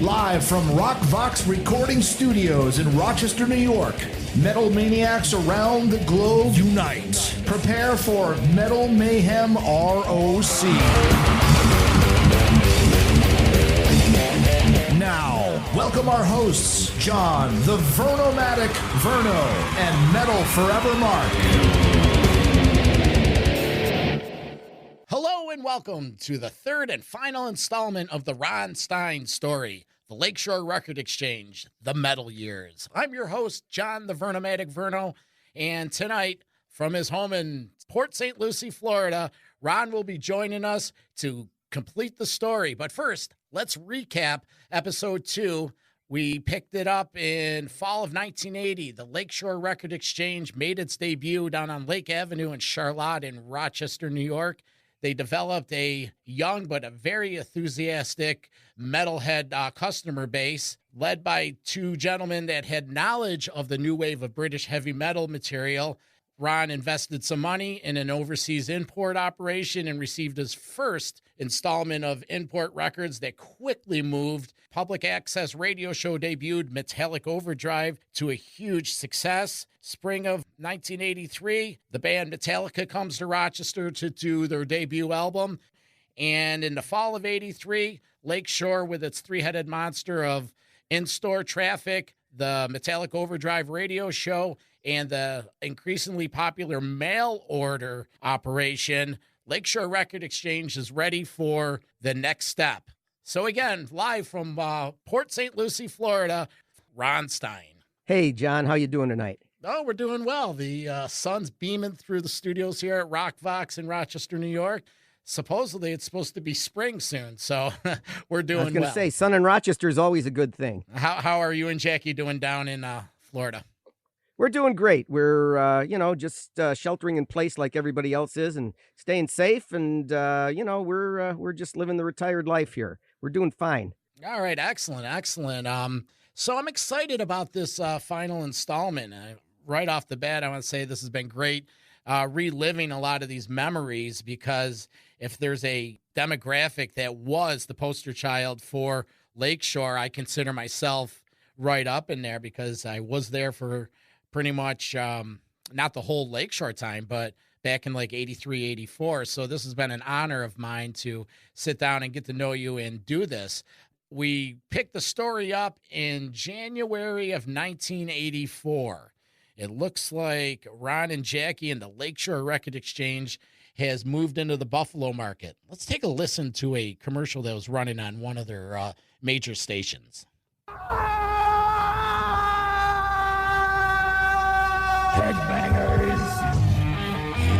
Live from Rock Vox Recording Studios in Rochester, New York, metal maniacs around the globe unite. Prepare for Metal Mayhem ROC. Now, welcome our hosts, John the Vernomatic Verno and Metal Forever Mark. Hello and welcome to the third and final installment of the Ron Stein story, the Lakeshore Record Exchange, the Metal Years. I'm your host, John the Vernomatic Verno, and tonight, from his home in Port St. Lucie, Florida, Ron will be joining us to complete the story. But first, let's recap episode 2. We picked it up in fall of 1980. The Lakeshore Record Exchange made its debut down on Lake Avenue in Charlotte in Rochester, New York. They developed a young but a very enthusiastic metalhead customer base led by two gentlemen that had knowledge of the new wave of British heavy metal material. Ron invested some money in an overseas import operation and received his first installment of import records that quickly moved. Public access radio show debuted Metallic Overdrive to a huge success. Spring of 1983, the band Metallica comes to Rochester to do their debut album. And in the fall of 83, Lakeshore, with its three-headed monster of in-store traffic, the Metallic Overdrive radio show, and the increasingly popular mail order operation, Lakeshore Record Exchange is ready for the next step. So again, live from Port St. Lucie, Florida, Ron Stein. Hey, John, how you doing tonight? Oh, we're doing well. The sun's beaming through the studios here at Rock Vox in Rochester, New York. Supposedly, it's supposed to be spring soon, so we're doing well. I was going to say, sun in Rochester is always a good thing. How are you and Jackie doing down in Florida? We're doing great. We're, just sheltering in place like everybody else is and staying safe. And, we're just living the retired life here. We're doing fine. All right. Excellent. So I'm excited about this final installment. Right off the bat, I want to say this has been great, reliving a lot of these memories, because if there's a demographic that was the poster child for Lakeshore, I consider myself right up in there, because I was there for pretty much not the whole Lakeshore time, but back in like 83, 84. So this has been an honor of mine to sit down and get to know you and do this. We picked the story up in January of 1984. It looks like Ron and Jackie and the Lakeshore Record Exchange has moved into the Buffalo market. Let's take a listen to a commercial that was running on one of their major stations. Headbangers,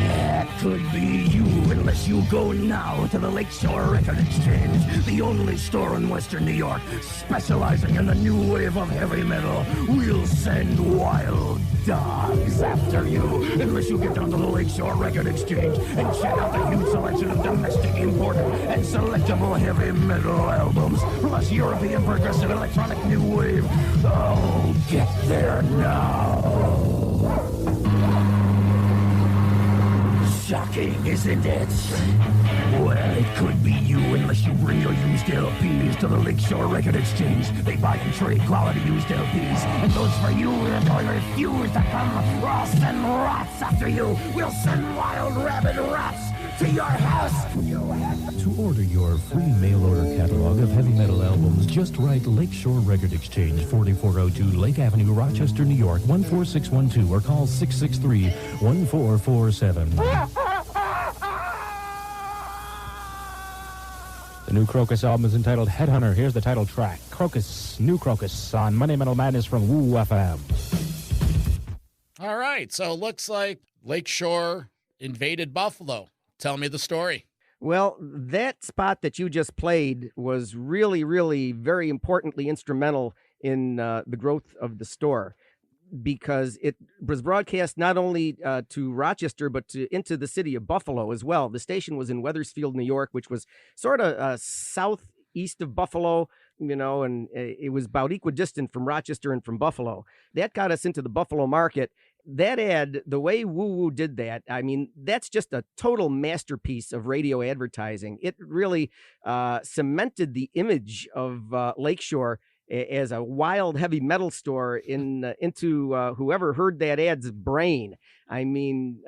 that could be you unless you go now to the Lakeshore Record Exchange, the only store in Western New York specializing in the new wave of heavy metal. We'll send wild dogs after you unless you get down to the Lakeshore Record Exchange and check out the huge selection of domestic, imported, and selectable heavy metal albums, plus European progressive electronic new wave. Oh, get there now. Shocking, isn't it? Well, it could be you unless you bring your used LPs to the Lakeshore Record Exchange. They buy and trade quality used LPs, and those for you that refuse to come, we'll send rats after you. We'll send wild rabid rats to your house. To order your free mail order catalog of heavy metal albums, just write Lakeshore Record Exchange, 4402 Lake Avenue, Rochester, New York, 14612, or call 663-1447. The new Crocus album is entitled Headhunter. Here's the title track, Crocus, New Crocus, on Monday Metal Madness from Woo FM. All right, so it looks like Lakeshore invaded Buffalo. Tell me the story. Well, that spot that you just played was really, really very importantly instrumental in the growth of the store, because it was broadcast not only to Rochester, but into the city of Buffalo as well. The station was in Wethersfield, New York, which was sort of southeast of Buffalo, and it was about equidistant from Rochester and from Buffalo. That got us into the Buffalo market. that ad, the way Woo Woo did that, I mean, that's just a total masterpiece of radio advertising. It really cemented the image of Lakeshore as a wild heavy metal store into whoever heard that ad's brain. I mean,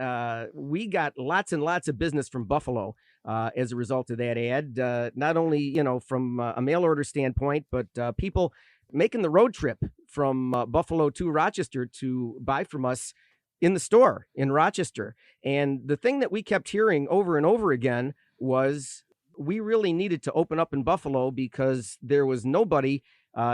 we got lots and lots of business from Buffalo as a result of that ad. Not only, from a mail order standpoint, but people making the road trip from Buffalo to Rochester to buy from us in the store in Rochester. And the thing that we kept hearing over and over again was we really needed to open up in Buffalo because there was nobody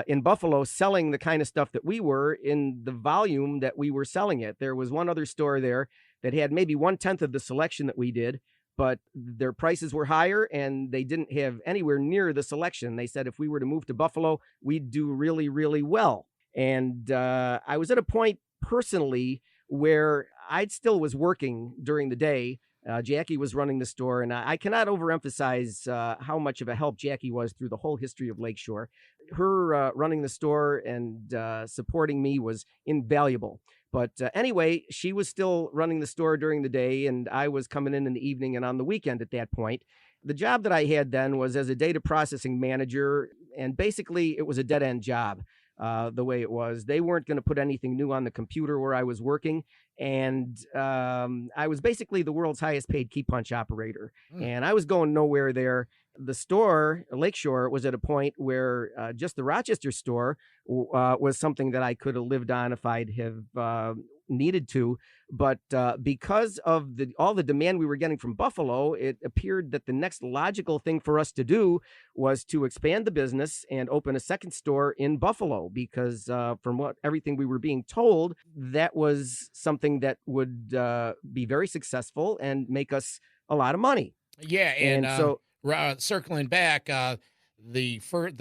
in Buffalo selling the kind of stuff that we were in the volume that we were selling it. There was one other store there that had maybe 1/10 of the selection that we did, but their prices were higher and they didn't have anywhere near the selection. They said if we were to move to Buffalo, we'd do really, really well. And I was at a point personally where I still was working during the day. Jackie was running the store, and I cannot overemphasize how much of a help Jackie was through the whole history of Lakeshore. Her running the store and supporting me was invaluable. But anyway, she was still running the store during the day, and I was coming in the evening and on the weekend at that point. The job that I had then was as a data processing manager, and basically it was a dead-end job. The way it was, they weren't going to put anything new on the computer where I was working. And I was basically the world's highest paid key punch operator. And I was going nowhere there. The store, Lakeshore, was at a point where just the Rochester store was something that I could have lived on if I'd have needed to. But because of all the demand we were getting from Buffalo, it appeared that the next logical thing for us to do was to expand the business and open a second store in Buffalo, because from everything we were being told, that was something that would be very successful and make us a lot of money. Yeah, and so circling back, the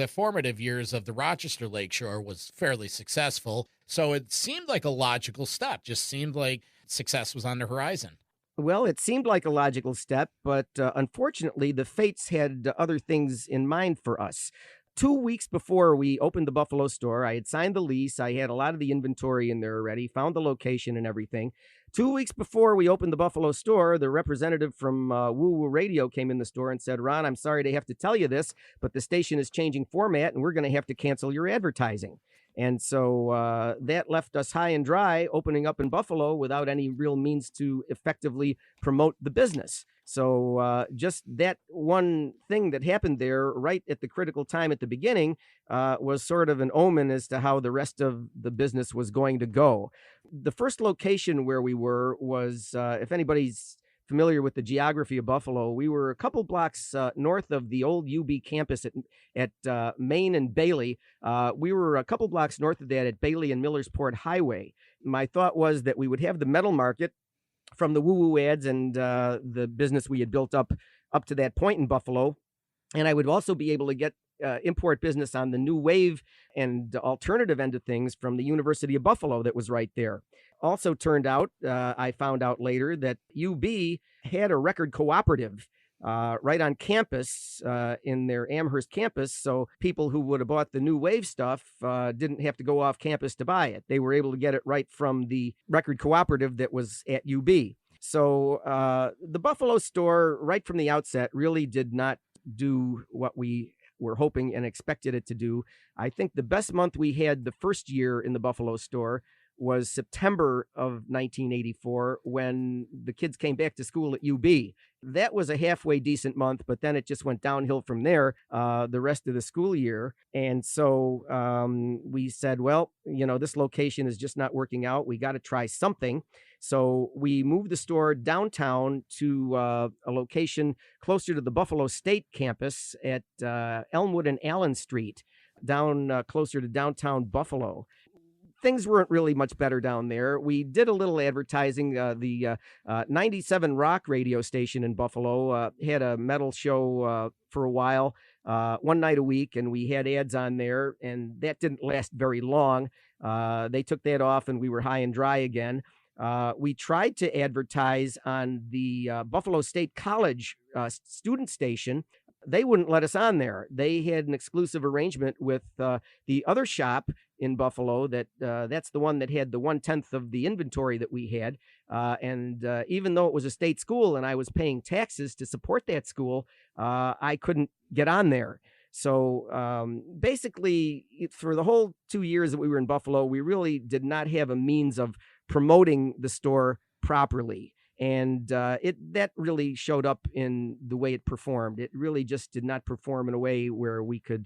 formative years of the Rochester Lakeshore was fairly successful. So it seemed like a logical step. Just seemed like success was on the horizon. Well, it seemed like a logical step, but unfortunately, the fates had other things in mind for us. 2 weeks before we opened the Buffalo store, I had signed the lease. I had a lot of the inventory in there already, found the location and everything. 2 weeks before we opened the Buffalo store, the representative from Woo Woo Radio came in the store and said, "Ron, I'm sorry to have to tell you this, but the station is changing format and we're going to have to cancel your advertising." And so that left us high and dry, opening up in Buffalo without any real means to effectively promote the business. So just that one thing that happened there right at the critical time at the beginning was sort of an omen as to how the rest of the business was going to go. The first location where we were was, if anybody's familiar with the geography of Buffalo, we were a couple blocks north of the old UB campus at Main and Bailey. We were a couple blocks north of that at Bailey and Millersport Highway. My thought was that we would have the metal market from the Woo Woo ads and the business we had built up to that point in Buffalo. And I would also be able to get import business on the new wave and alternative end of things from the University of Buffalo that was right there. Also turned out, I found out later, that UB had a record cooperative right on campus in their Amherst campus. So people who would have bought the new wave stuff didn't have to go off campus to buy it. They were able to get it right from the record cooperative that was at UB. So the Buffalo store right from the outset really did not do what we were hoping and expected it to do. I think the best month we had the first year in the Buffalo store was September of 1984, when the kids came back to school at UB. That was a halfway decent month, but then it just went downhill from there the rest of the school year. And so we said, well, this location is just not working out. We got to try something. So we moved the store downtown to a location closer to the Buffalo State campus at Elmwood and Allen Street, down closer to downtown Buffalo. Things weren't really much better down there. We did a little advertising. The 97 Rock radio station in Buffalo had a metal show for a while, one night a week, and we had ads on there, and that didn't last very long. They took that off, and we were high and dry again. We tried to advertise on the Buffalo State College student station. they wouldn't let us on there. They had an exclusive arrangement with the other shop in Buffalo that's the one that had the 1/10 of the inventory that we had. And even though it was a state school and I was paying taxes to support that school, I couldn't get on there. So basically, for the whole 2 years that we were in Buffalo, we really did not have a means of promoting the store properly. And that really showed up in the way it performed. It really just did not perform in a way where we could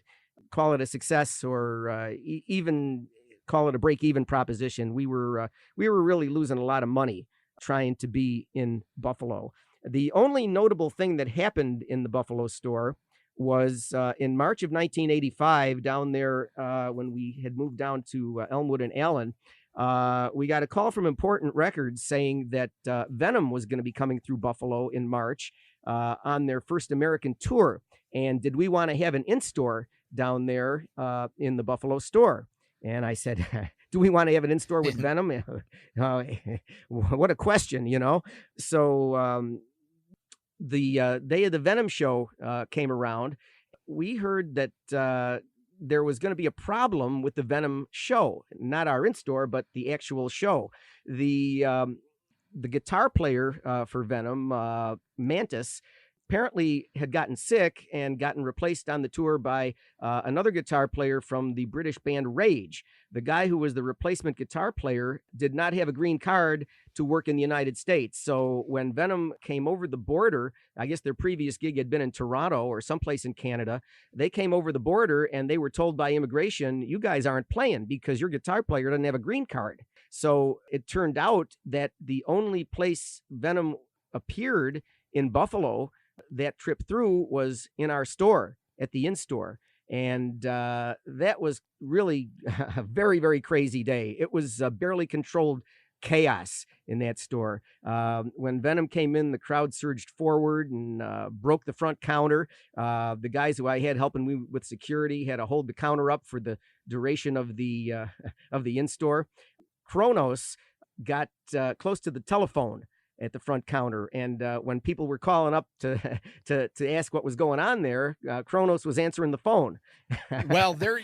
call it a success or even call it a break-even proposition. We were really losing a lot of money trying to be in Buffalo. The only notable thing that happened in the Buffalo store was in March of 1985, down there when we had moved down to Elmwood and Allen. We got a call from Important Records saying that Venom was going to be coming through Buffalo in March on their first American tour. And did we want to have an in-store down there in the Buffalo store? And I said, do we want to have an in-store with Venom? What a question, you know? So the day of the Venom show came around. We heard that there was going to be a problem with the Venom show, not our in-store, but the actual show. The guitar player for Venom, Mantis, apparently had gotten sick and gotten replaced on the tour by another guitar player from the British band Rage. The guy who was the replacement guitar player did not have a green card to work in the United States. So when Venom came over the border, I guess their previous gig had been in Toronto or someplace in Canada. They came over the border and they were told by immigration, you guys aren't playing because your guitar player doesn't have a green card. So it turned out that the only place Venom appeared in Buffalo that trip through was in our store at the in-store. And that was really a very, very crazy day. It was barely controlled chaos in that store. When Venom came in, the crowd surged forward and broke the front counter. The guys who I had helping me with security had to hold the counter up for the duration of the in-store. Kronos got close to the telephone at the front counter, and when people were calling up to ask what was going on there, Kronos was answering the phone. Well, there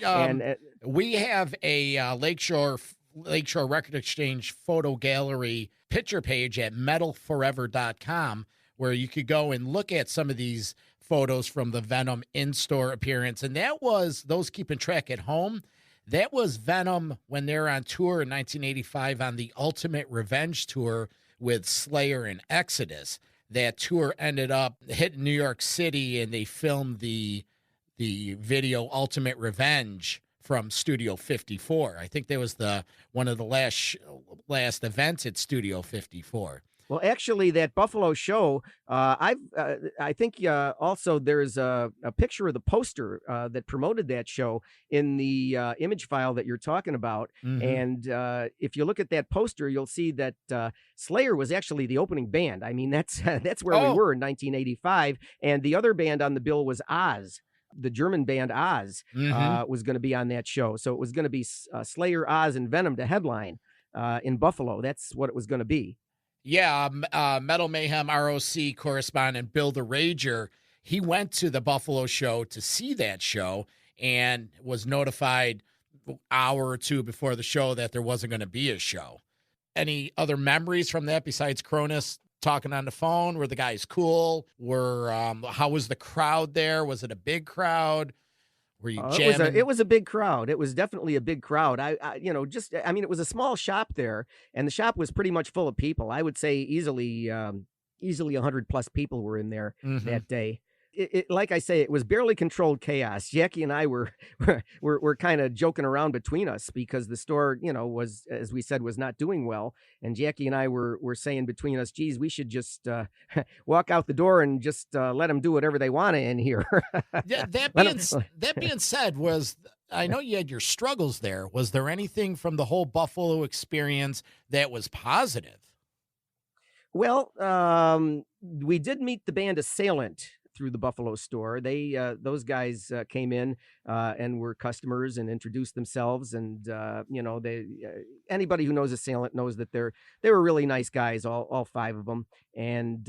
we have a Lakeshore Record Exchange photo gallery picture page at metalforever.com where you could go and look at some of these photos from the Venom in-store appearance. And that was, those keeping track at home, that was Venom when they're on tour in 1985 on the Ultimate Revenge tour with Slayer and Exodus. That tour ended up hitting New York City, and they filmed the video Ultimate Revenge from Studio 54. I think that was one of the last events at Studio 54. Well, actually, that Buffalo show, I think also there's a picture of the poster that promoted that show in the image file that you're talking about. Mm-hmm. And if you look at that poster, you'll see that Slayer was actually the opening band. I mean, that's where we were in 1985. And the other band on the bill was Oz. The German band Oz was going to be on that show. So it was going to be Slayer, Oz, and Venom to headline in Buffalo. That's what it was going to be. Yeah, Metal Mayhem ROC correspondent Bill the Rager, he went to the Buffalo show to see that show and was notified an hour or two before the show that there wasn't going to be a show. Any other memories from that besides Cronus talking on the phone? Were the guys cool? How was the crowd there? Was it a big crowd? Were you jamming? It was a big crowd. It was definitely a big crowd. It was a small shop there, and the shop was pretty much full of people. I would say easily 100 plus people were in there that day. Like I say, it was barely controlled chaos. Jackie and I were kind of joking around between us because the store, was, as we said, was not doing well. And Jackie and I were saying between us, geez, we should just walk out the door and just let them do whatever they want in here. Yeah, that being said, I know you had your struggles there. Was there anything from the whole Buffalo experience that was positive? Well, we did meet the band Assailant through the Buffalo store. Those guys came in and were customers and introduced themselves. And, anybody who knows Assailant knows that they were really nice guys, all five of them. And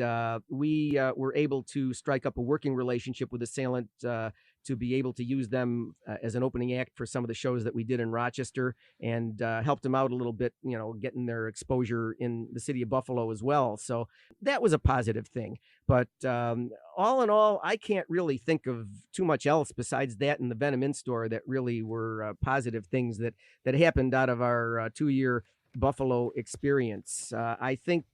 we were able to strike up a working relationship with Assailant to be able to use them as an opening act for some of the shows that we did in Rochester, and helped them out a little bit, getting their exposure in the city of Buffalo as well. So that was a positive thing. But all in all, I can't really think of too much else besides that and the Venom in-store that really were positive things that happened out of our 2-year Buffalo experience. I think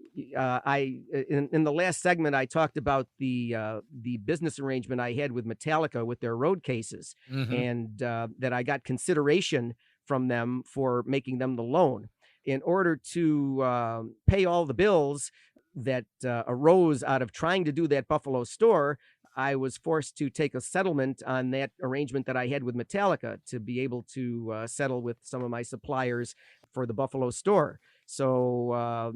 in the last segment, I talked about the business arrangement I had with Metallica with their road cases, and that I got consideration from them for making them the loan. In order to pay all the bills that arose out of trying to do that Buffalo store, I was forced to take a settlement on that arrangement that I had with Metallica to be able to settle with some of my suppliers for the Buffalo store. So,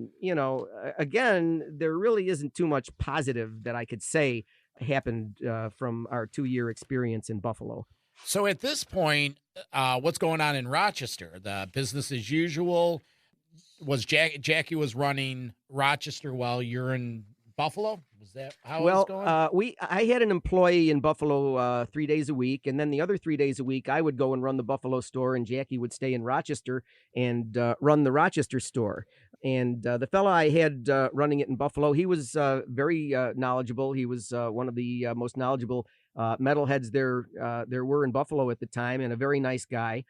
again, there really isn't too much positive that I could say happened from our 2-year experience in Buffalo. So at this point, what's going on in Rochester? The business as usual? Was Jackie was running Rochester while you're in Buffalo? Was that how it was going? I had an employee in Buffalo 3 days a week, and then the other 3 days a week, I would go and run the Buffalo store, and Jackie would stay in Rochester and run the Rochester store. And the fellow I had running it in Buffalo, he was very knowledgeable. He was one of the most knowledgeable metalheads there were in Buffalo at the time, and a very nice guy.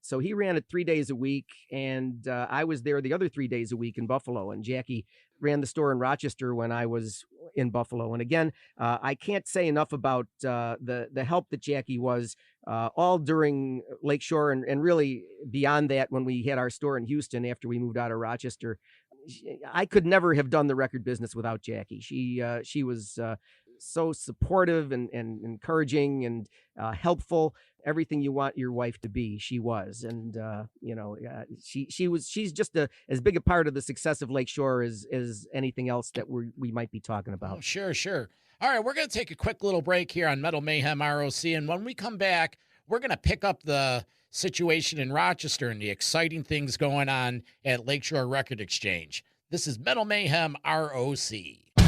So he ran it 3 days a week, and I was there the other 3 days a week in Buffalo, and Jackie ran the store in Rochester when I was in Buffalo. And again, I can't say enough about the help that Jackie was all during Lakeshore and really beyond that when we had our store in Houston after we moved out of Rochester. I could never have done the record business without Jackie. She was so supportive and encouraging and helpful. Everything you want your wife to be, she was. And, she's just as big a part of the success of Lakeshore as anything else that we might be talking about. Oh, sure. All right, we're going to take a quick little break here on Metal Mayhem ROC. And when we come back, we're going to pick up the situation in Rochester and the exciting things going on at Lakeshore Record Exchange. This is Metal Mayhem ROC.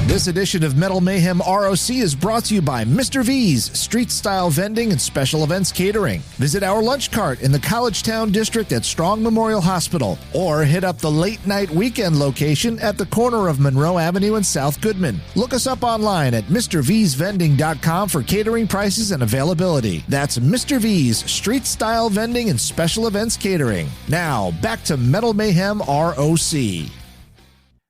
This edition of Metal Mayhem ROC is brought to you by Mr. V's Street-Style Vending and Special Events Catering. Visit our lunch cart in the College Town District at Strong Memorial Hospital, or hit up the late-night weekend location at the corner of Monroe Avenue and South Goodman. Look us up online at MrV'sVending.com for catering prices and availability. That's Mr. V's Street-Style Vending and Special Events Catering. Now, back to Metal Mayhem ROC.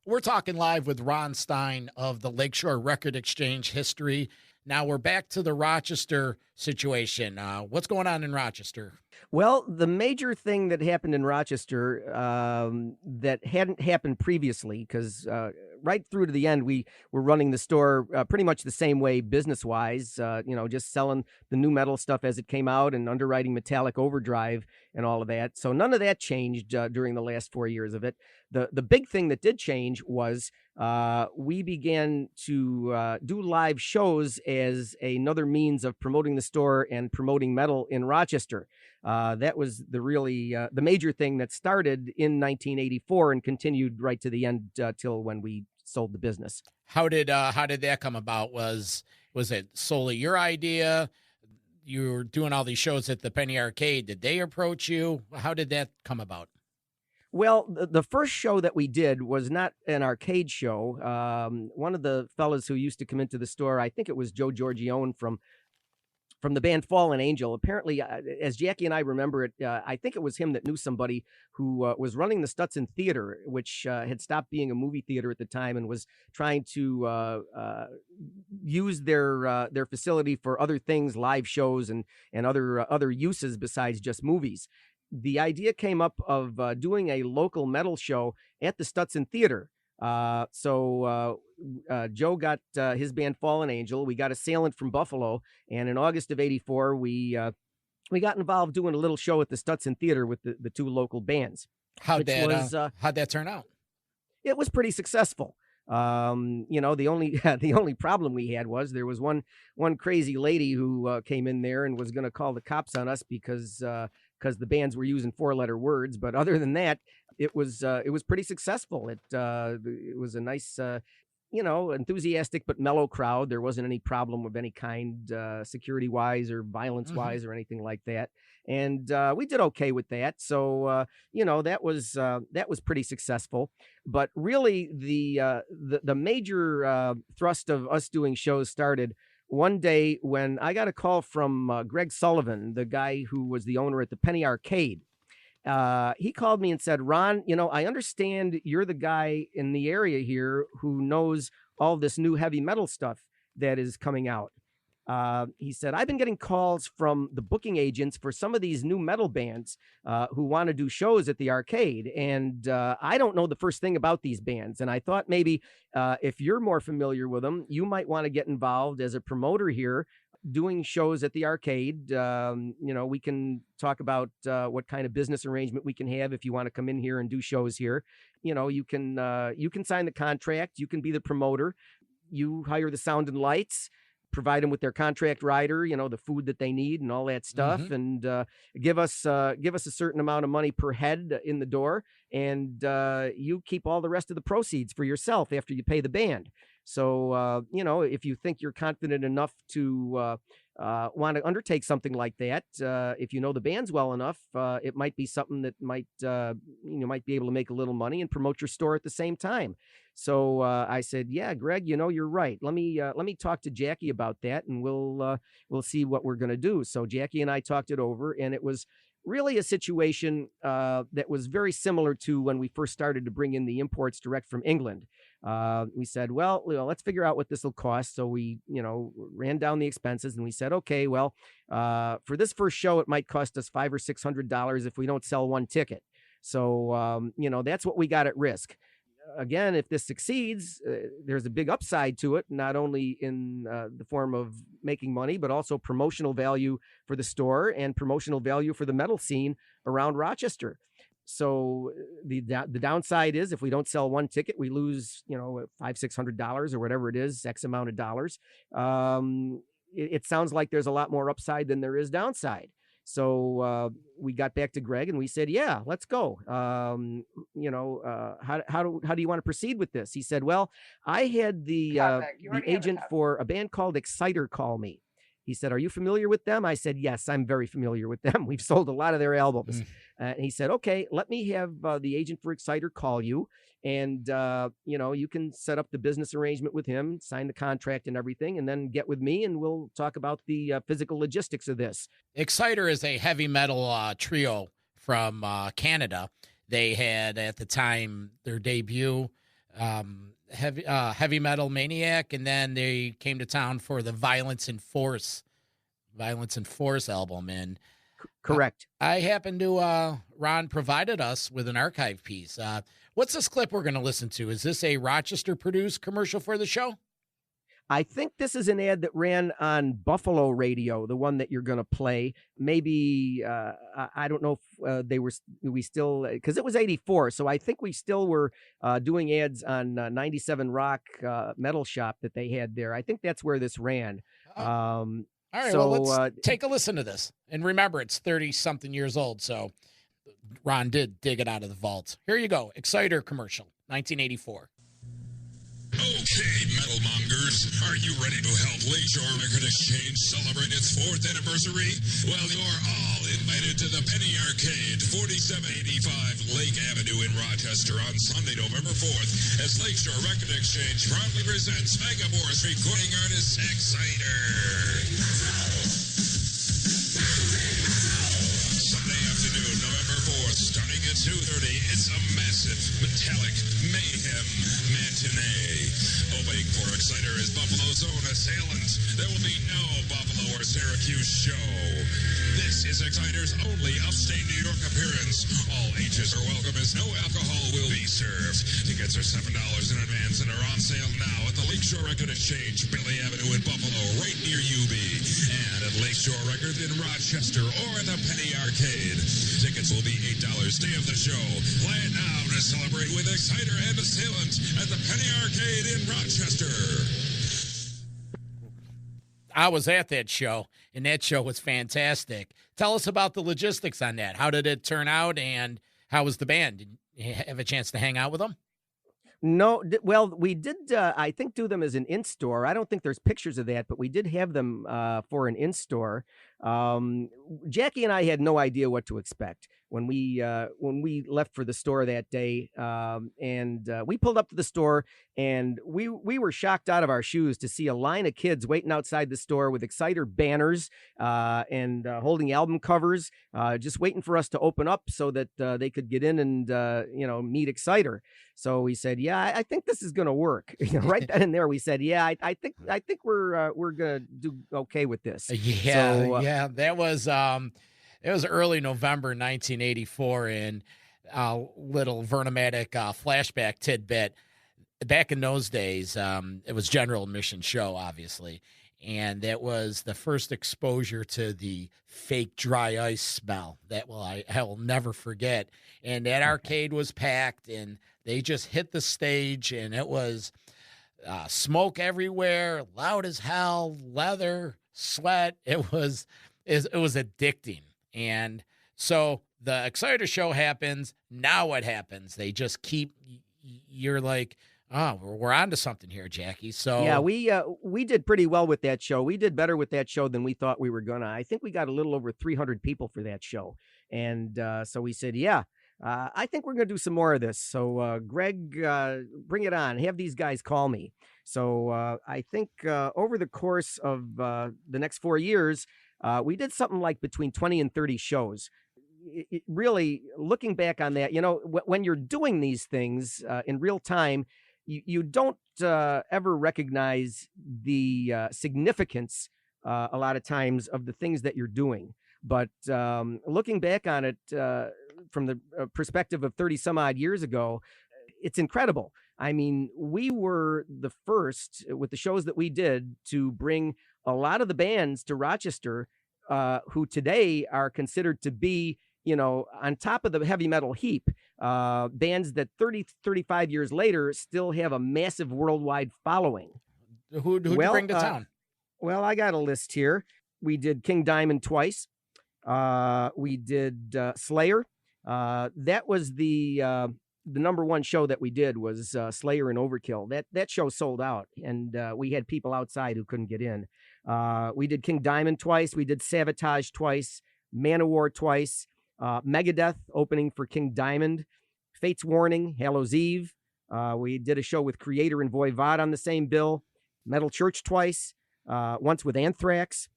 We're talking live with Ron Stein of the Lakeshore Record Exchange history. Now we're back to the Rochester situation. What's going on in Rochester? Well, the major thing that happened in Rochester that hadn't happened previously, because right through to the end, we were running the store pretty much the same way business-wise, just selling the new metal stuff as it came out and underwriting Metallic Overdrive and all of that. So none of that changed during the last 4 years of it. The big thing that did change was we began to do live shows as another means of promoting the store and promoting metal in Rochester. That was the major thing that started in 1984 and continued right to the end till when we sold the business. How did that come about? Was it solely your idea? You were doing all these shows at the Penny Arcade. Did they approach you? How did that come about? Well, the first show that we did was not an arcade show. One of the fellas who used to come into the store, I think it was Joe Giorgione from the band Fallen Angel. Apparently, as Jackie and I remember it, I think it was him that knew somebody who was running the Stutson Theater, which had stopped being a movie theater at the time and was trying to use their facility for other things, live shows and other uses besides just movies. The idea came up of doing a local metal show at the Stutson Theater. So Joe got his band Fallen Angel. We got Assailant from Buffalo, and in August of '84, we got involved doing a little show at the Stutson Theater with the two local bands. How'd that turn out? It was pretty successful. The only the only problem we had was there was one crazy lady who came in there and was going to call the cops on us because the bands were using 4-letter words. But other than that, it was pretty successful. It was a nice enthusiastic but mellow crowd. There wasn't any problem of any kind, security-wise or violence-wise or anything like that. And we did okay with that. So, that was pretty successful. But really, the major thrust of us doing shows started one day when I got a call from Greg Sullivan, the guy who was the owner at the Penny Arcade. He called me and said, Ron, I understand you're the guy in the area here who knows all this new heavy metal stuff that is coming out. He said, I've been getting calls from the booking agents for some of these new metal bands who want to do shows at the arcade. And I don't know the first thing about these bands. And I thought maybe if you're more familiar with them, you might want to get involved as a promoter here doing shows at the arcade. We can talk about what kind of business arrangement we can have if you want to come in here and do shows here. You can sign the contract. You can be the promoter. You hire the sound and lights, provide them with their contract rider, the food that they need and all that stuff, and give us a certain amount of money per head in the door, and you keep all the rest of the proceeds for yourself after you pay the band. So, if you think you're confident enough to want to undertake something like that, if you know the bands well enough, it might be something that might be able to make a little money and promote your store at the same time. So I said, yeah, Greg, you're right. Let me talk to Jackie about that, and we'll see what we're going to do. So Jackie and I talked it over, and it was really a situation that was very similar to when we first started to bring in the imports direct from England. We said, well, let's figure out what this will cost. So we, ran down the expenses, and we said, okay, well, for this first show, it might cost us $500 or $600 if we don't sell one ticket. So, that's what we got at risk. Again, if this succeeds, there's a big upside to it, not only in the form of making money, but also promotional value for the store and promotional value for the metal scene around Rochester. So the downside is if we don't sell one ticket, we lose, $500-600 or whatever it is, X amount of dollars. It sounds like there's a lot more upside than there is downside. So we got back to Greg and we said, yeah, let's go. How do you want to proceed with this? He said, well, I had the agent for a band called Exciter call me. He said, are you familiar with them? I said, yes, I'm very familiar with them. We've sold a lot of their albums. And he said, okay, let me have the agent for Exciter call you. And, you can set up the business arrangement with him, sign the contract and everything, and then get with me and we'll talk about the physical logistics of this. Exciter is a heavy metal trio from Canada. They had at the time their debut, Heavy Metal Maniac, and then they came to town for the Violence and Force album. And correct. I happened to, Ron provided us with an archive piece. What's this clip we're going to listen to? Is this a Rochester produced commercial for the show? I think this is an ad that ran on Buffalo radio, the one that you're going to play. Maybe, I don't know if we still, because it was 84. So I think we still were doing ads on 97 Rock Metal Shop that they had there. I think that's where this ran. All right, so, well, let's take a listen to this. And remember, it's 30-something years old, so Ron did dig it out of the vault. Here you go, Exciter commercial, 1984. Okay, metal mongers, are you ready to help Lakeshore Record Exchange celebrate its 4th anniversary? Well, you're all invited to the Penny Arcade, 4785 Lake Avenue in Rochester on Sunday, November 4th, as Lakeshore Record Exchange proudly presents Megaforce recording artist Exciter. Sunday afternoon, November 4th, starting at 2:30, it's a massive, metallic mayhem matinee. Opening for Exciter is Buffalo's own assailant. There will be no Buffalo or Syracuse show. This is Exciter's only upstate New York appearance. All ages are welcome as no alcohol will be served. Tickets are $7 in advance and are on sale now at the Lakeshore Record Exchange, Bailey Avenue in Buffalo, right near UB. And at Lakeshore Lakeshore Records in Rochester or the Penny Arcade. Tickets will be $8 day of the show. Plan now to celebrate with Exciter and Assailant at the Penny Arcade in Rochester. I was at that show, and that show was fantastic. Tell us about the logistics on that. How did it turn out, and how was the band? Did you have a chance to hang out with them? No, well, we did, I think, do them as an in-store. I don't think there's pictures of that, but we did have them for an in-store. Jackie and I had no idea what to expect when we left for the store that day, and we pulled up to the store, and we were shocked out of our shoes to see a line of kids waiting outside the store with Exciter banners and holding album covers, just waiting for us to open up so that they could get in and meet Exciter. So we said, yeah, I think this is going to work. Right then and there, we said, yeah, I think we're going to do okay with this. Yeah, that was it was early November 1984, and little Vernomatic flashback tidbit. Back in those days, it was general admission show, obviously, and that was the first exposure to the fake dry ice smell that I will never forget. And that arcade was packed, and they just hit the stage, and it was smoke everywhere, loud as hell, leather, sweat. It was addicting. And so the Exciter show happens. Now what happens? They just you're like, oh, we're on to something here, Jackie. So yeah, we did pretty well with that show. We did better with that show than we thought we were gonna. I think we got a little over 300 people for that show. And so we said, yeah, I think we're going to do some more of this. So, Greg, bring it on. Have these guys call me. So I think over the course of the next 4 years, we did something like between 20 and 30 shows. It really, looking back on that, when you're doing these things in real time, you don't ever recognize the significance a lot of times of the things that you're doing. But looking back on it from the perspective of 30 some odd years ago, it's incredible. I mean, we were the first with the shows that we did to bring a lot of the bands to Rochester who today are considered to be, on top of the heavy metal heap, bands that 30, 35 years later still have a massive worldwide following. Who'd you bring to town? Well, I got a list here. We did King Diamond twice. We did Slayer. That was the number one show that we did was Slayer and Overkill. That show sold out, and we had people outside who couldn't get in. We did King Diamond twice. We did Sabotage twice. Manowar twice. Megadeth opening for King Diamond. Fate's Warning, Hallows Eve. We did a show with Creator and Voivod on the same bill. Metal Church twice. Once with Anthrax.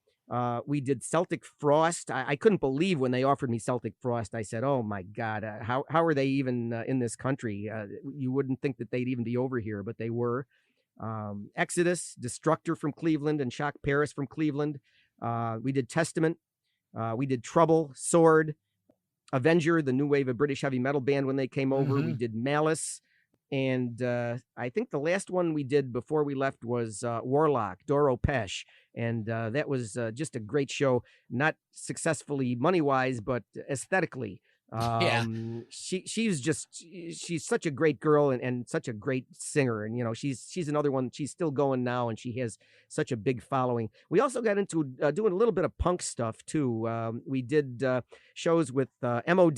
We did Celtic Frost. I couldn't believe when they offered me Celtic Frost. I said, oh my God, how are they even in this country? You wouldn't think that they'd even be over here, but they were. Exodus, Destructor from Cleveland, and Shock Paris from Cleveland. We did Testament. We did Trouble, Sword, Avenger, the new wave of British heavy metal band when they came over. We did Malice. And I think the last one we did before we left was Warlock, Doro Pesh. And that was just a great show, not successfully money-wise, but aesthetically. She's such a great girl and such a great singer. And, she's another one. She's still going now, and she has such a big following. We also got into doing a little bit of punk stuff, too. We did shows with MOD,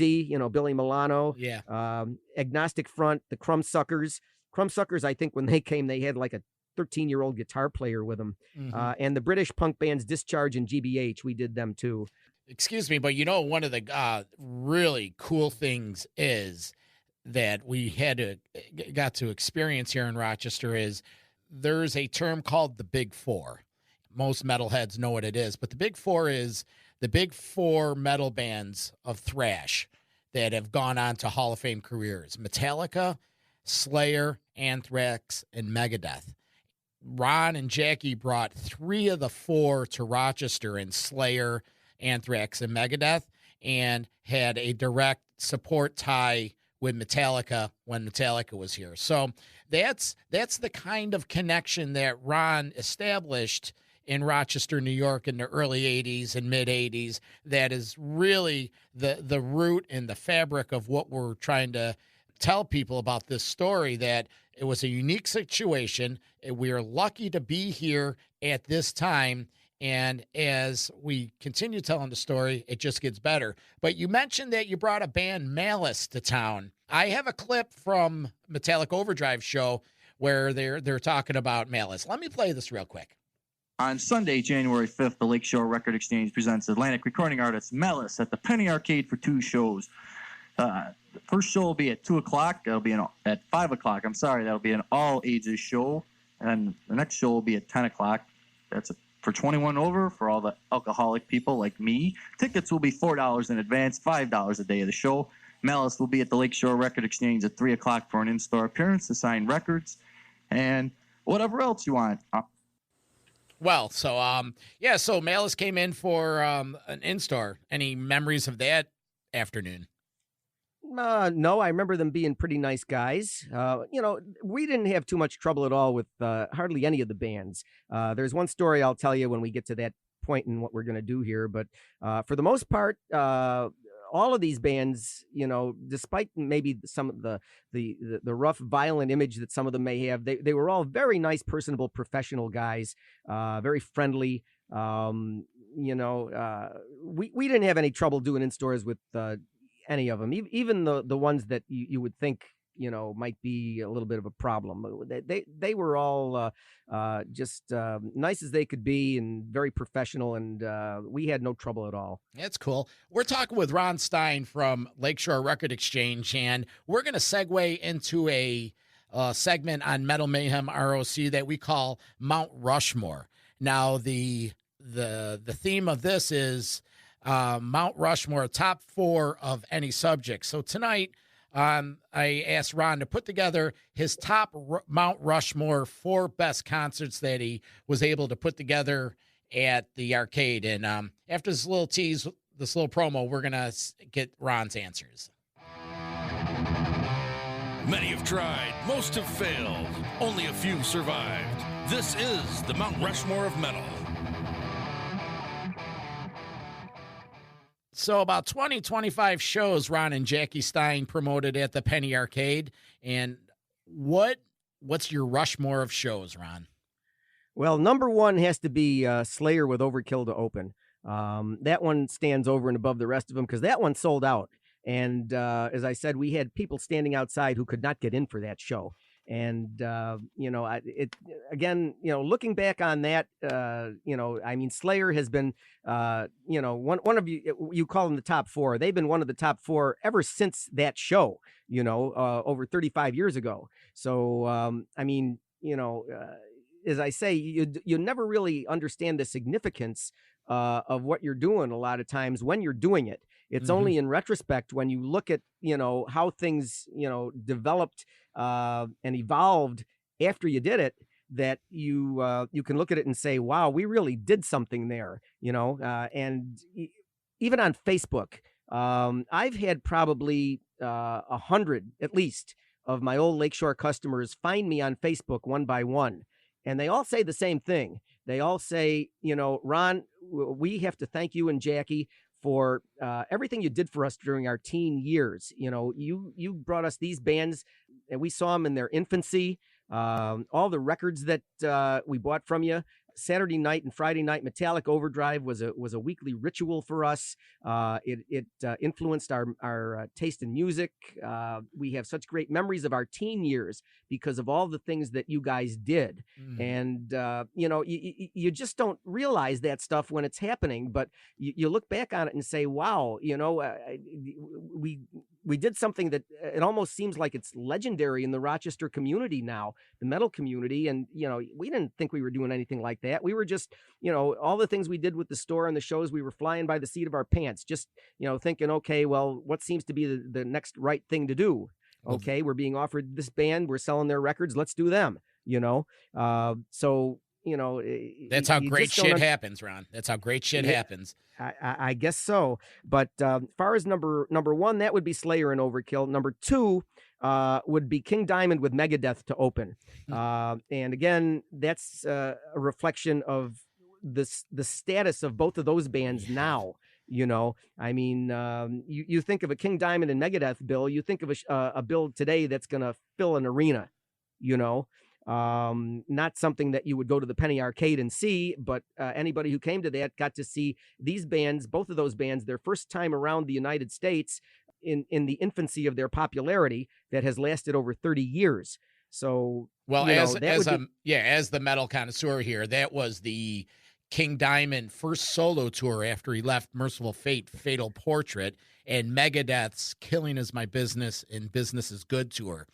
Billy Milano. Yeah. Agnostic Front, the Crumbsuckers. Crumbsuckers, I think when they came, they had like a 13-year-old guitar player with them. And the British punk bands Discharge and GBH, we did them, too. Excuse me, but one of the really cool things is that we got to experience here in Rochester is there's a term called the Big Four. Most metalheads know what it is, but the Big Four is the big four metal bands of thrash that have gone on to Hall of Fame careers: Metallica, Slayer, Anthrax, and Megadeth. Ron and Jackie brought 3 of the 4 to Rochester in Slayer, Anthrax, and Megadeth, and had a direct support tie with Metallica when Metallica was here. So that's the kind of connection that Ron established in Rochester, New York in the early 80s and mid 80s that is really the root and the fabric of what we're trying to tell people about this story, that it was a unique situation. We are lucky to be here at this time. And as we continue telling the story, it just gets better. But you mentioned that you brought a band, Malice, to town. I have a clip from Metallic Overdrive show where they're talking about Malice. Let me play this real quick. On Sunday, January 5th, the Lakeshore Record Exchange presents Atlantic recording artist Malice at the Penny Arcade for 2 shows. The first show will be at 2 o'clock. That'll be at 5 o'clock. That'll be an all ages show. And the next show will be at 10 o'clock. That's for 21 over, for all the alcoholic people like me. Tickets will be $4 in advance, $5 a day of the show. Malice will be at the Lakeshore Record Exchange at 3 o'clock for an in-store appearance to sign records and whatever else you want. Well, so Malice came in for an in-store. Any memories of that afternoon? No, I remember them being pretty nice guys. We didn't have too much trouble at all with hardly any of the bands. There's one story I'll tell you when we get to that point in what we're going to do here. But for the most part, all of these bands, despite maybe some of the rough, violent image that some of them may have, they were all very nice, personable, professional guys, very friendly. We didn't have any trouble doing in stores with any of them, even the ones that you would think might be a little bit of a problem. They were all just nice as they could be and very professional, and we had no trouble at all. That's cool. We're talking with Ron Stein from Lakeshore Record Exchange, and we're going to segue into a segment on Metal Mayhem ROC that we call Mount Rushmore. Now, the theme of this is Mount Rushmore, top 4 of any subject. So tonight, I asked Ron to put together his top Mount Rushmore 4 best concerts that he was able to put together at the arcade. And after this little tease, this little promo, we're going to get Ron's answers. Many have tried, most have failed, only a few survived. This is the Mount Rushmore of Metal. So about 25 shows Ron and Jackie Stein promoted at the Penny Arcade. And what's your Rushmore of shows, Ron? Well, number 1 has to be Slayer with Overkill to open. That one stands over and above the rest of them because that one sold out. And as I said, we had people standing outside who could not get in for that show. And, looking back on that, Slayer has been, one of you call them the top 4. They've been one of the top 4 ever since that show, over 35 years ago. So, as I say, you never really understand the significance of what you're doing a lot of times when you're doing it. It's only in retrospect when you look at, how things, developed and evolved after you did it, that you can look at it and say, wow, we really did something there, and even on Facebook, I've had probably 100 at least of my old Lakeshore customers find me on Facebook one by one. And they all say the same thing. They all say, Ron, we have to thank you and Jackie for everything you did for us during our teen years. You brought us these bands, and we saw them in their infancy. All the records that we bought from you. Saturday night and Friday night Metallic Overdrive was a weekly ritual for us. It influenced our taste in music. We have such great memories of our teen years because of all the things that you guys did. And you just don't realize that stuff when it's happening, but you look back on it and say, wow, we did something that it almost seems like it's legendary in the Rochester community now, the metal community. And, we didn't think we were doing anything like that. We were just, all the things we did with the store and the shows, we were flying by the seat of our pants, just, thinking, okay, well, what seems to be the next right thing to do? Okay, we're being offered this band, we're selling their records, let's do them, so, that's how great shit happens, Ron. That's how great shit happens. I guess so. But as far as number 1, that would be Slayer and Overkill. Number 2 would be King Diamond with Megadeth to open. And again, that's a reflection of the status of both of those bands now. You know, I mean, you think of a King Diamond and Megadeth bill, you think of a bill today that's going to fill an arena, you know, not something that you would go to the Penny Arcade and see, but anybody who came to that got to see these bands, both of those bands, their first time around the United States in the infancy of their popularity that has lasted over 30 years. So, well, as the metal connoisseur here, that was the King Diamond first solo tour after he left Merciful Fate, Fatal Portrait, and Megadeth's Killing Is My Business and Business Is Good tour.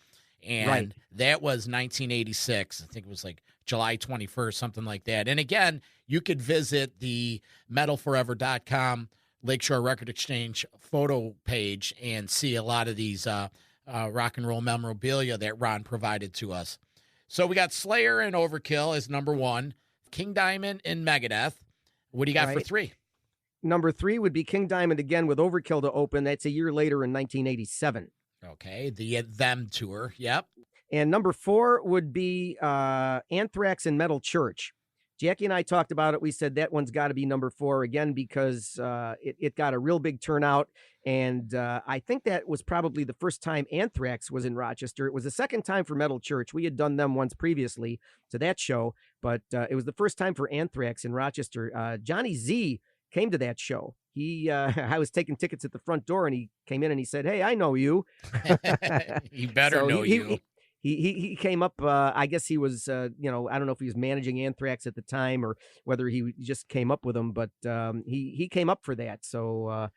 And that was 1986. I think it was like July 21st, something like that. And again, you could visit the metalforever.com Lakeshore Record Exchange photo page and see a lot of these rock and roll memorabilia that Ron provided to us. So we got Slayer and Overkill as number 1. King Diamond and Megadeth. What do you got for 3? Number 3 would be King Diamond again with Overkill to open. That's a year later in 1987. Okay, the Them tour. Yep. And number 4 would be Anthrax and Metal Church. Jackie and I talked about it. We said that one's got to be number 4 again because it got a real big turnout. And I think that was probably the first time Anthrax was in Rochester. It was the second time for Metal Church. We had done them once previously to that show, but it was the first time for Anthrax in Rochester. Johnny Z came to that show. I was taking tickets at the front door, and he came in and he said, "Hey, I know you." He better know you. He came up, I guess he was, I don't know if he was managing Anthrax at the time or whether he just came up with them, but he came up for that. So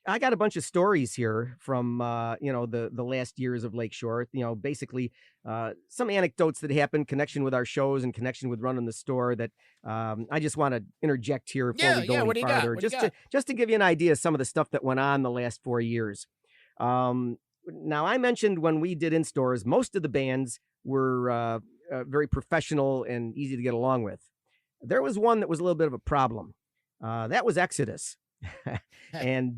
I got a bunch of stories here from, the last years of Lakeshore, basically some anecdotes that happened, connection with our shows and connection with running the store that I just want to interject here before we go any farther, just to give you an idea of some of the stuff that went on the last 4 years. Now, I mentioned when we did in-stores, most of the bands were very professional and easy to get along with. There was one that was a little bit of a problem. That was Exodus. And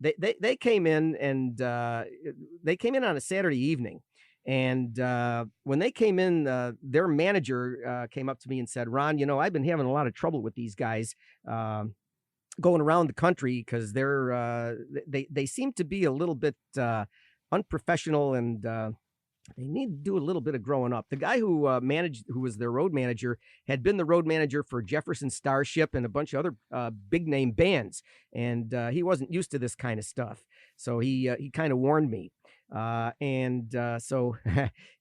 they came in, and they came in on a Saturday evening. And when they came in, their manager came up to me and said, "Ron, I've been having a lot of trouble with these guys going around the country because they seem to be a little bit unprofessional, and they need to do a little bit of growing up." The guy who was their road manager, had been the road manager for Jefferson Starship and a bunch of other big name bands, and he wasn't used to this kind of stuff. So he kind of warned me, so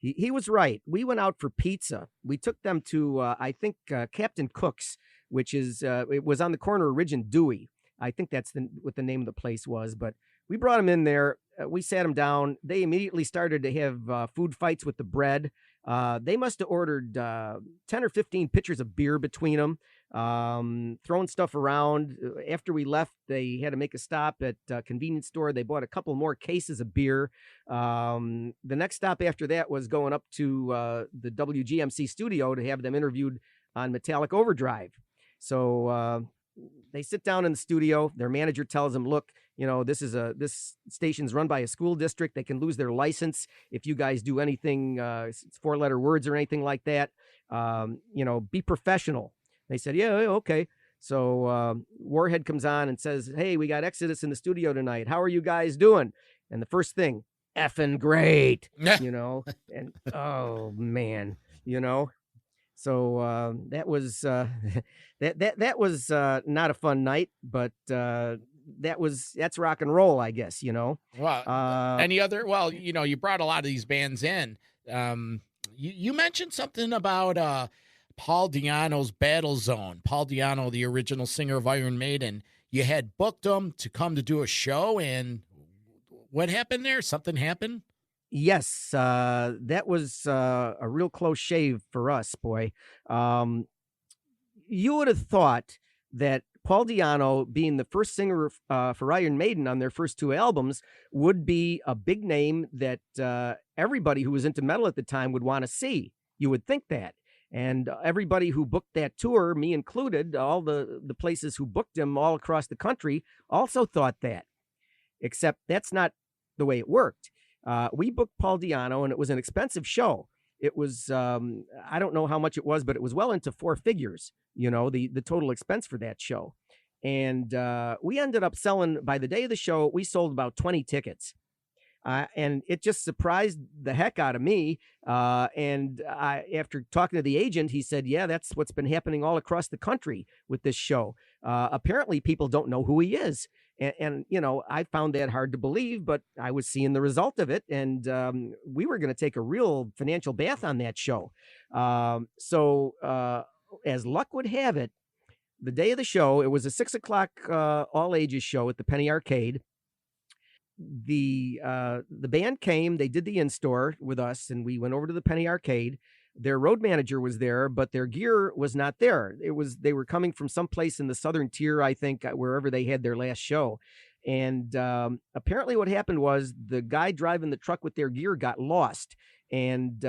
he was right. We went out for pizza. We took them to I think Captain Cook's, which is it was on the corner of Ridge and Dewey. I think that's what the name of the place was, but we brought them in there. We sat them down. They immediately started to have food fights with the bread. They must have ordered 10 or 15 pitchers of beer between them, throwing stuff around. After we left, they had to make a stop at a convenience store. They bought a couple more cases of beer. The next stop after that was going up to the WGMC studio to have them interviewed on Metallic Overdrive. So they sit down in the studio. Their manager tells them, "Look, this station's run by a school district. They can lose their license if you guys do anything, 4-letter words or anything like that. Be professional." They said, "Yeah, okay." So Warhead comes on and says, "Hey, we got Exodus in the studio tonight. How are you guys doing?" And the first thing, "Effing great," and oh man, So that was that was not a fun night, but that's rock and roll, I guess. Well, any other? Well, you brought a lot of these bands in. You mentioned something about Paul Di'Anno's Battle Zone. Paul Di'Anno, the original singer of Iron Maiden. You had booked him to come to do a show, and what happened there? Something happened? Yes, that was a real close shave for us, boy. You would have thought that Paul Di'Anno, being the first singer for Iron Maiden on their first 2 albums, would be a big name that everybody who was into metal at the time would want to see. You would think that. And everybody who booked that tour, me included, all the places who booked him all across the country, also thought that. Except that's not the way it worked. We booked Paul Di'Anno, and it was an expensive show. it was, I don't know how much it was, but it was well into four figures, the total expense for that show. And we ended up selling, by the day of the show, we sold about 20 tickets. And it just surprised the heck out of me. And after talking to the agent, he said, yeah, that's what's been happening all across the country with this show. Apparently, people don't know who he is. And I found that hard to believe, but I was seeing the result of it. And we were going to take a real financial bath on that show. So as luck would have it, the day of the show, it was a 6 o'clock all ages show at the Penny Arcade. The band came, they did the in-store with us, and we went over to the Penny Arcade. Their road manager was there, but their gear was not there. They were coming from someplace in the southern tier, I think, wherever they had their last show. And apparently what happened was the guy driving the truck with their gear got lost. And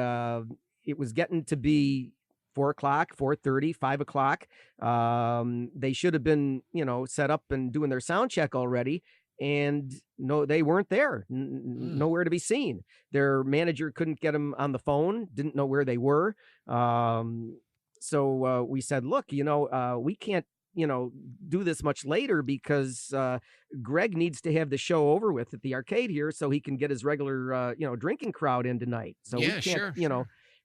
it was getting to be 4 o'clock, 4:30, 5 o'clock. They should have been, set up and doing their sound check already. And no, they weren't there, nowhere to be seen. Their manager couldn't get them on the phone, didn't know where they were. So we said, look, we can't, do this much later because Greg needs to have the show over with at the arcade here so he can get his regular, drinking crowd in tonight. So we can't,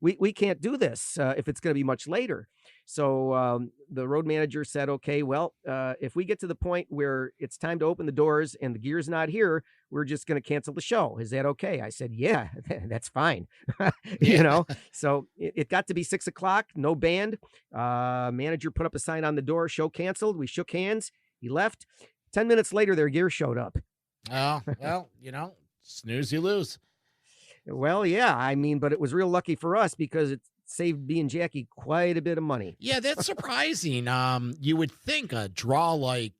we can't do this if it's going to be much later. So the road manager said, okay, well, if we get to the point where it's time to open the doors and the gear's not here, we're just going to cancel the show. Is that okay? I said, yeah, that's fine. So it got to be 6 o'clock, no band. Manager put up a sign on the door, show canceled. We shook hands. He left. 10 minutes later, their gear showed up. Oh, well, snooze, you lose. Well, yeah, but it was real lucky for us because it saved me and Jackie quite a bit of money. Yeah, that's surprising. You would think a draw like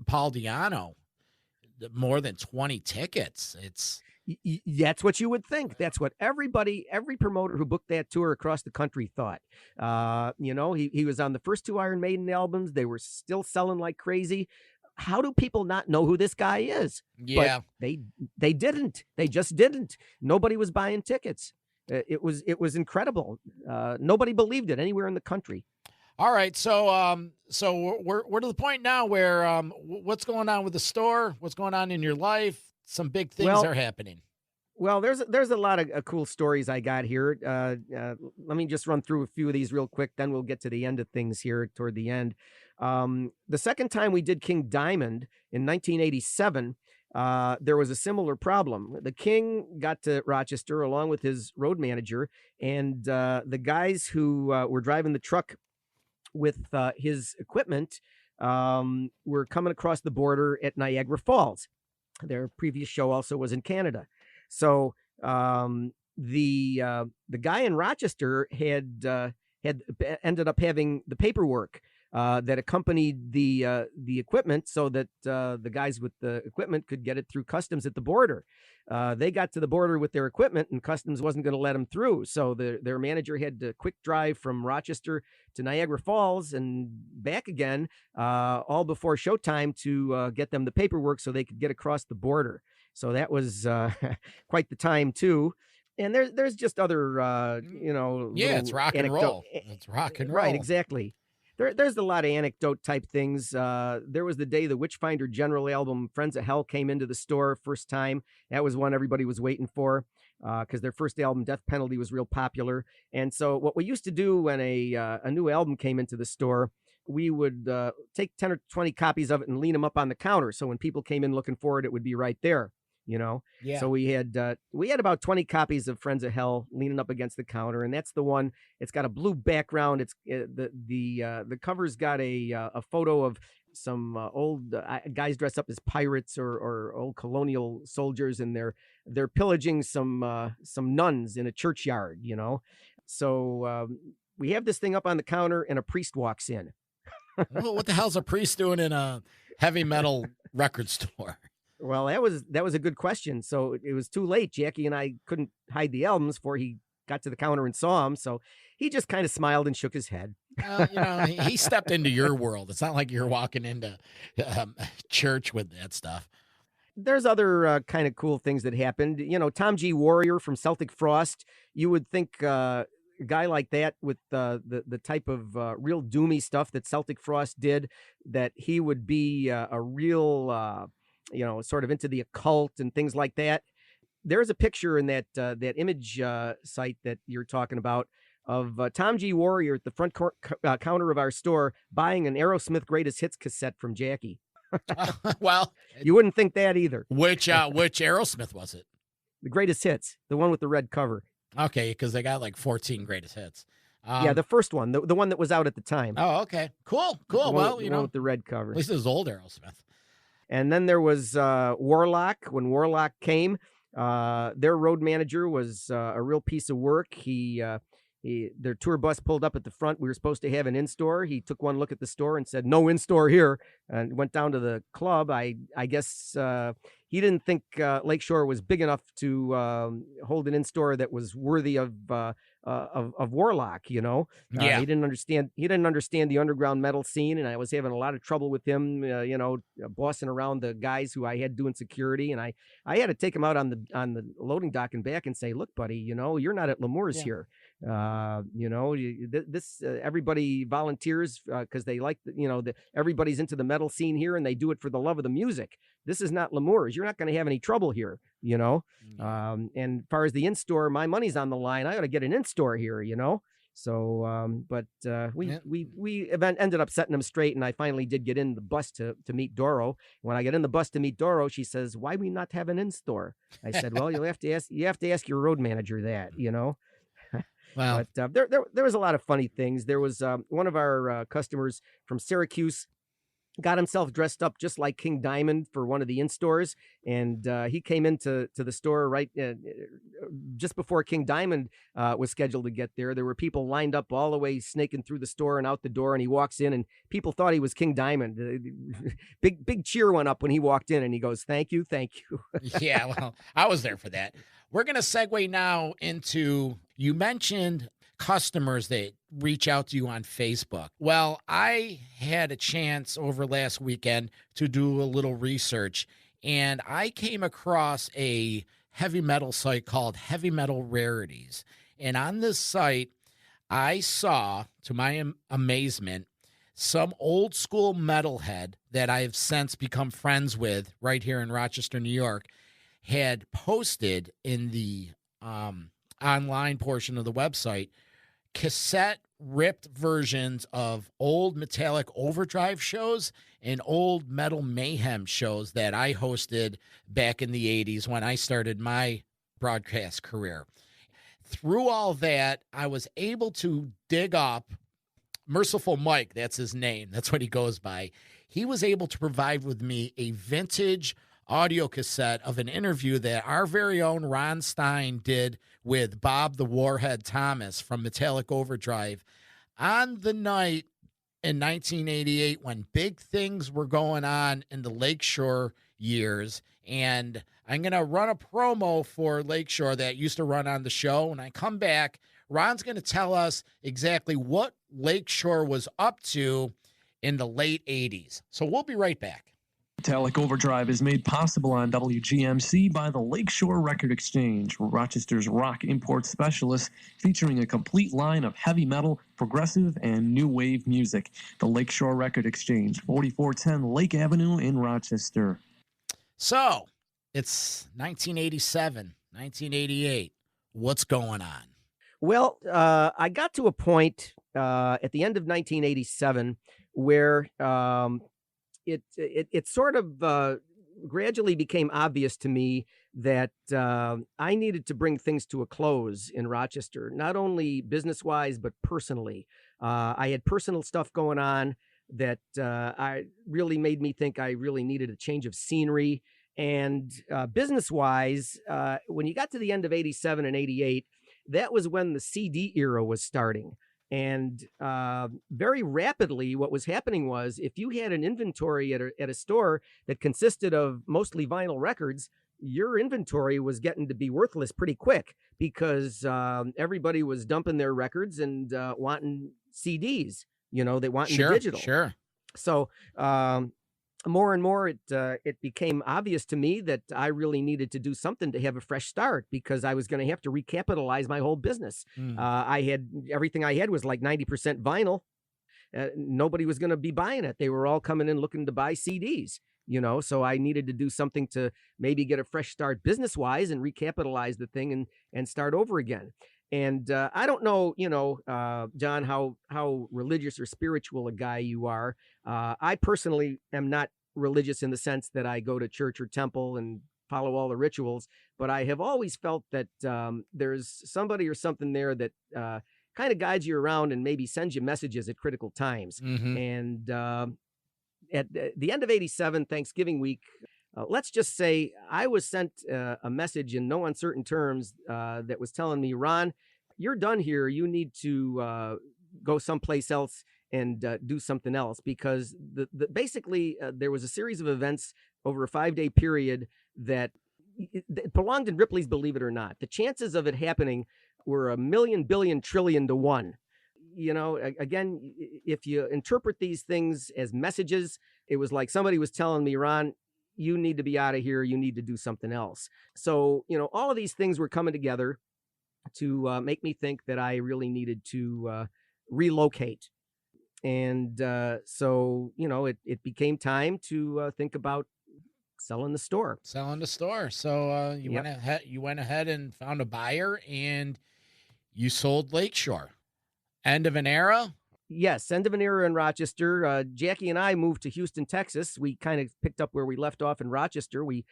Paul Diano, more than 20 tickets. That's what you would think. That's what every promoter who booked that tour across the country thought. He was on the first 2 Iron Maiden albums. They were still selling like crazy. How do people not know who this guy is? Yeah, but they didn't. They just didn't. Nobody was buying tickets. It was incredible. Nobody believed it anywhere in the country. All right, so we're to the point now where what's going on with the store? What's going on in your life? Some big things are happening. Well, there's a lot of cool stories I got here. Let me just run through a few of these real quick. Then we'll get to the end of things here toward the end. The second time we did King Diamond in 1987, there was a similar problem. The King got to Rochester along with his road manager, and the guys who were driving the truck with his equipment were coming across the border at Niagara Falls. Their previous show also was in Canada. So the guy in Rochester had ended up having the paperwork that accompanied the equipment so that the guys with the equipment could get it through customs at the border. They got to the border with their equipment and customs wasn't going to let them through. So their manager had to quick drive from Rochester to Niagara Falls and back again, all before showtime to get them the paperwork so they could get across the border. So that was quite the time too. And there's just other, it's rock and roll. It's rock and roll. Right, exactly. There's a lot of anecdote type things. There was the day the Witchfinder General album Friends of Hell came into the store first time. That was one everybody was waiting for because their first album, Death Penalty, was real popular. And so what we used to do when a new album came into the store, we would take 10 or 20 copies of it and lean them up on the counter. So when people came in looking for it, it would be right there. Yeah. So we had about 20 copies of Friends of Hell leaning up against the counter, and that's the one. It's got a blue background. It's the cover's got a photo of some old guys dressed up as pirates or old colonial soldiers, and they're pillaging some nuns in a churchyard. So we have this thing up on the counter, and a priest walks in. Well, what the hell's a priest doing in a heavy metal record store? Well, that was a good question. So it was too late. Jackie and I couldn't hide the albums before he got to the counter and saw them. So he just kind of smiled and shook his head. Well, he stepped into your world. It's not like you're walking into church with that stuff. there's other kind of cool things that happened. Tom G. Warrior from Celtic Frost. You would think a guy like that with the type of real doomy stuff that Celtic Frost did, that he would be a real, sort of into the occult and things like that. There's a picture in that image site that you're talking about of Tom G. Warrior at the front counter of our store buying an Aerosmith Greatest Hits cassette from Jackie. Well, you wouldn't think that either. Which Aerosmith was it? The Greatest Hits, the one with the red cover. Okay, because they got like 14 greatest hits. Yeah, the first one, the one that was out at the time. Oh, okay. Cool. The one, Well, the one with the red cover. At least it was old Aerosmith. And then there was Warlock. When Warlock came, their road manager was a real piece of work. Their tour bus pulled up at the front. We were supposed to have an in-store. He took one look at the store and said, "No in-store here," and went down to the club. I guess he didn't think Lakeshore was big enough to hold an in-store that was worthy of Warlock. Yeah. He didn't understand the underground metal scene, and I was having a lot of trouble with him. Bossing around the guys who I had doing security, and I had to take him out on the loading dock and back and say, "Look, buddy, you're not at L'Amour's here. Everybody volunteers because they like everybody's into the metal scene here, and they do it for the love of the music. This is not L'Amour's. You're not going to have any trouble here, and as far as the in-store, my money's on the line. I ought to get an in-store here, So, we ended up setting them straight, and I finally did get in the bus to meet Doro. When I get in the bus to meet Doro, she says, "Why we not have an in-store?" I said, "Well, you have to ask your road manager that, Wow. But there was a lot of funny things. There was one of our customers from Syracuse got himself dressed up just like King Diamond for one of the in-stores, and he came into the store right just before King Diamond was scheduled to get there. There were people lined up all the way, snaking through the store and out the door, and he walks in, and people thought he was King Diamond. Big cheer went up when he walked in, and he goes, "Thank you, thank you." Yeah, well, I was there for that. We're going to segue now into, you mentioned customers that reach out to you on Facebook. Well, I had a chance over last weekend to do a little research, and I came across a heavy metal site called Heavy Metal Rarities. And on this site, I saw, to my amazement, some old school metalhead that I have since become friends with right here in Rochester, New York, had posted in the online portion of the website cassette ripped versions of old Metallic Overdrive shows and old Metal Mayhem shows that I hosted back in the 80s when I started my broadcast career. Through all that, I was able to dig up Merciful Mike, that's his name, that's what he goes by. He was able to provide with me a vintage audio cassette of an interview that our very own Ron Stein did with Bob the Warhead Thomas from Metallic Overdrive on the night in 1988 when big things were going on in the Lakeshore years. And I'm going to run a promo for Lakeshore that used to run on the show. When I come back, Ron's going to tell us exactly what Lakeshore was up to in the late 80s. So we'll be right back. Metallic Overdrive is made possible on WGMC by the Lakeshore Record Exchange, Rochester's rock import specialist, featuring a complete line of heavy metal, progressive, and new wave music. The Lakeshore Record Exchange, 4410 Lake Avenue in Rochester. So, it's 1987, 1988. What's going on? Well, I got to a point at the end of 1987 where it sort of gradually became obvious to me that I needed to bring things to a close in Rochester, not only business-wise, but personally. I had personal stuff going on that I really made me think I really needed a change of scenery. And business-wise, when you got to the end of 87 and 88, that was when the CD era was starting. And very rapidly, what was happening was if you had an inventory at a store that consisted of mostly vinyl records, your inventory was getting to be worthless pretty quick because everybody was dumping their records and wanting CDs. They want digital. Sure. So more and more, it became obvious to me that I really needed to do something to have a fresh start, because I was going to have to recapitalize my whole business. I had everything I had was like 90% vinyl. Nobody was going to be buying it. They were all coming in looking to buy CDs, so I needed to do something to maybe get a fresh start business wise and recapitalize the thing and start over again. And I don't know, John, how religious or spiritual a guy you are. I personally am not religious in the sense that I go to church or temple and follow all the rituals, but I have always felt that there's somebody or something there that kind of guides you around and maybe sends you messages at critical times. And at the end of '87, Thanksgiving week, let's just say I was sent a message in no uncertain terms that was telling me, Ron, you're done here. You need to go someplace else and do something else, because basically there was a series of events over a 5-day period that it belonged in Ripley's Believe It or Not. The chances of it happening were 1,000,000,000 billion trillion to 1. Again, if you interpret these things as messages, it was like somebody was telling me, Ron, you need to be out of here. You need to do something else. So, all of these things were coming together to make me think that I really needed to relocate. And so, it became time to think about selling the store. So you went ahead and found a buyer, and you sold Lakeshore. End of an era? Yes, end of an era in Rochester. Jackie and I moved to Houston, Texas. We kind of picked up where we left off in Rochester. We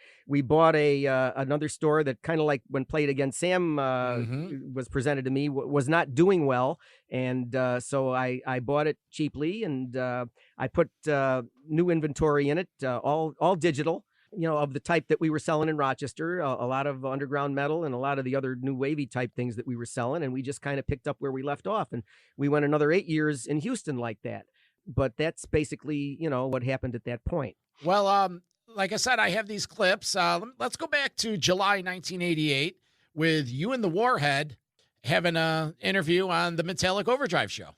bought another store that, kind of like when Played Against Sam was presented to me, was not doing well, and so I bought it cheaply, and I put new inventory in it, all digital. Of the type that we were selling in Rochester, a lot of underground metal and a lot of the other new wavy type things that we were selling. And we just kind of picked up where we left off. And we went another 8 years in Houston like that. But that's basically, what happened at that point. Well, like I said, I have these clips. Let's go back to July 1988 with you and the Warhead having an interview on the Metallic Overdrive show.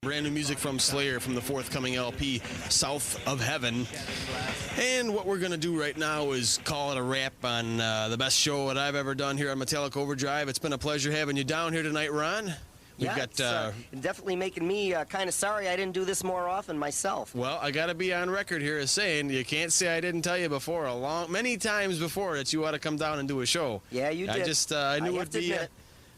Brand new music from Slayer from the forthcoming LP, South of Heaven. And what we're going to do right now is call it a wrap on the best show that I've ever done here on Metallic Overdrive. It's been a pleasure having you down here tonight, Ron. It's definitely making me kind of sorry I didn't do this more often myself. Well, I got to be on record here as saying you can't say I didn't tell you before, many times before, that you ought to come down and do a show. Yeah, you did. I knew it'd be...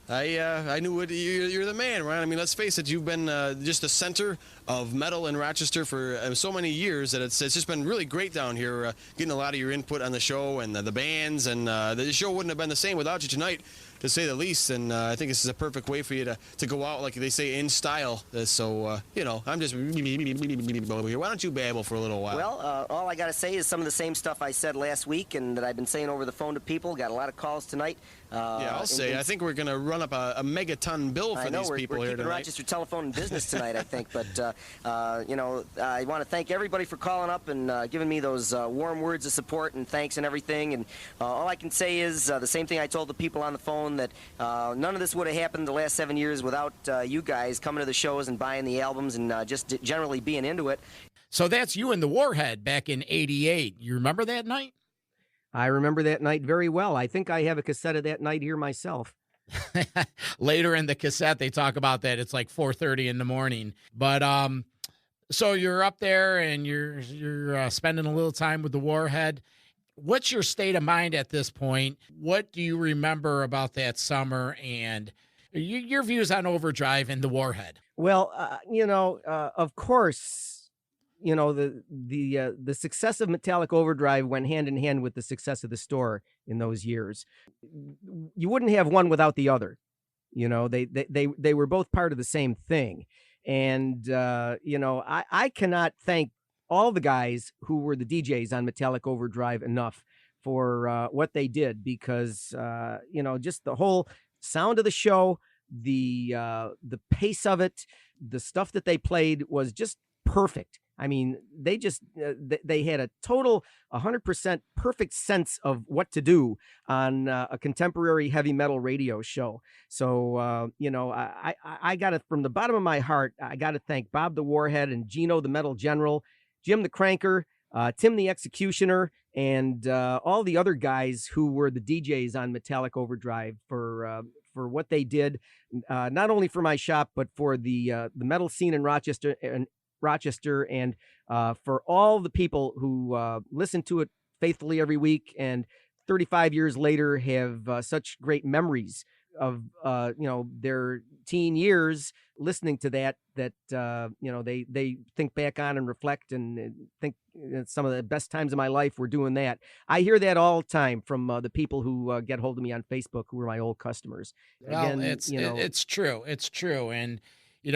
I knew you're the man, Ron. I mean, let's face it, you've been just the center of metal in Rochester for so many years that it's just been really great down here, getting a lot of your input on the show and the bands, and the show wouldn't have been the same without you tonight, to say the least. And I think this is a perfect way for you to go out, like they say, in style. So, I'm just... Why don't you babble for a little while? Well, all I got to say is some of the same stuff I said last week and that I've been saying over the phone to people. Got a lot of calls tonight. I'll say. I think we're going to run up a megaton bill for these people here tonight. We're keeping Rochester Telephone in business tonight, I think. But, I want to thank everybody for calling up and giving me those warm words of support and thanks and everything. And all I can say is the same thing I told the people on the phone, that none of this would have happened the last 7 years without you guys coming to the shows and buying the albums and just generally being into it. So that's you and the Warhead back in '88. You remember that night? I remember that night very well. I think I have a cassette of that night here myself. Later in the cassette, they talk about that. It's like 4:30 in the morning. But so you're up there and you're spending a little time with the Warhead. What's your state of mind at this point? What do you remember about that summer and your views on Overdrive and the Warhead? Well, of course, the success of Metallic Overdrive went hand in hand with the success of the store in those years. You wouldn't have one without the other. They were both part of the same thing. And, I cannot thank all the guys who were the DJs on Metallic Overdrive enough for what they did, because, just the whole sound of the show, the pace of it, the stuff that they played was just perfect. I mean, they just they had a total 100% perfect sense of what to do on a contemporary heavy metal radio show. So, I got to, from the bottom of my heart, I got to thank Bob the Warhead and Gino the Metal General, Jim the Cranker, Tim the Executioner, and all the other guys who were the DJs on Metallic Overdrive for what they did, not only for my shop but for the metal scene in Rochester and for all the people who listen to it faithfully every week and 35 years later have such great memories of their teen years listening to that they think back on and reflect and think some of the best times of my life were doing that. I hear that all the time from the people who get hold of me on Facebook who are my old customers. Well, it's true. It's true. And, we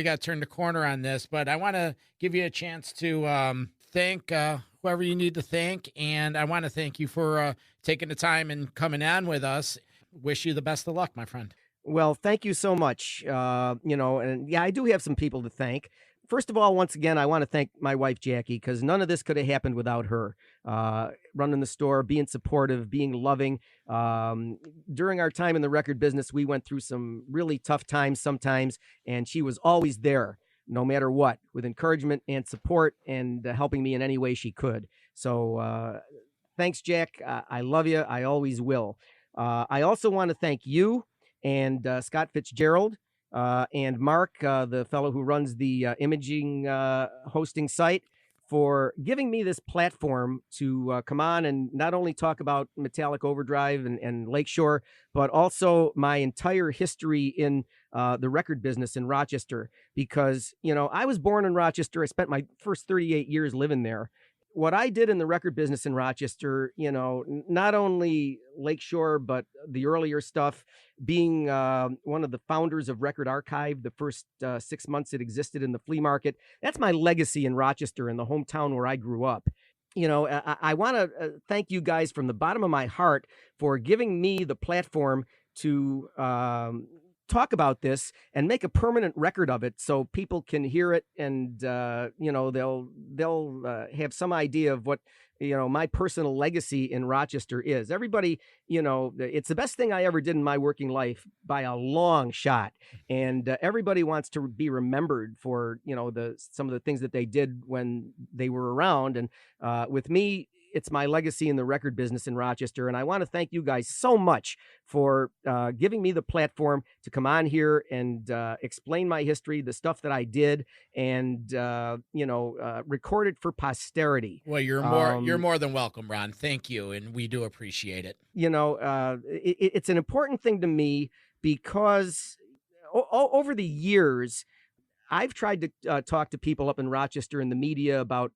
got to turn the corner on this, but I want to give you a chance to thank whoever you need to thank. And I want to thank you for taking the time and coming on with us. Wish you the best of luck, my friend. Well, thank you so much. And yeah, I do have some people to thank. First of all, once again, I want to thank my wife, Jackie, because none of this could have happened without her. Running the store, being supportive, being loving. During our time in the record business, we went through some really tough times sometimes, and she was always there, no matter what, with encouragement and support and helping me in any way she could. So thanks, Jack. I love you. I always will. I also want to thank you and Scott Fitzgerald and Mark, the fellow who runs the imaging hosting site, for giving me this platform to come on and not only talk about Metallic Overdrive and Lakeshore, but also my entire history in the record business in Rochester. Because, I was born in Rochester. I spent my first 38 years living there. What I did in the record business in Rochester, not only Lakeshore, but the earlier stuff, being one of the founders of Record Archive, the first 6 months it existed in the flea market, that's my legacy in Rochester, in the hometown where I grew up. I want to thank you guys from the bottom of my heart for giving me the platform to talk about this and make a permanent record of it so people can hear it and they'll have some idea of what my personal legacy in Rochester is. Everybody, it's the best thing I ever did in my working life by a long shot, and everybody wants to be remembered for some of the things that they did when they were around. And with me, it's my legacy in the record business in Rochester. And I want to thank you guys so much for giving me the platform to come on here and explain my history, the stuff that I did, and, record it for posterity. Well, you're more than welcome, Ron. Thank you. And we do appreciate it. It's an important thing to me because over the years, I've tried to talk to people up in Rochester in the media about,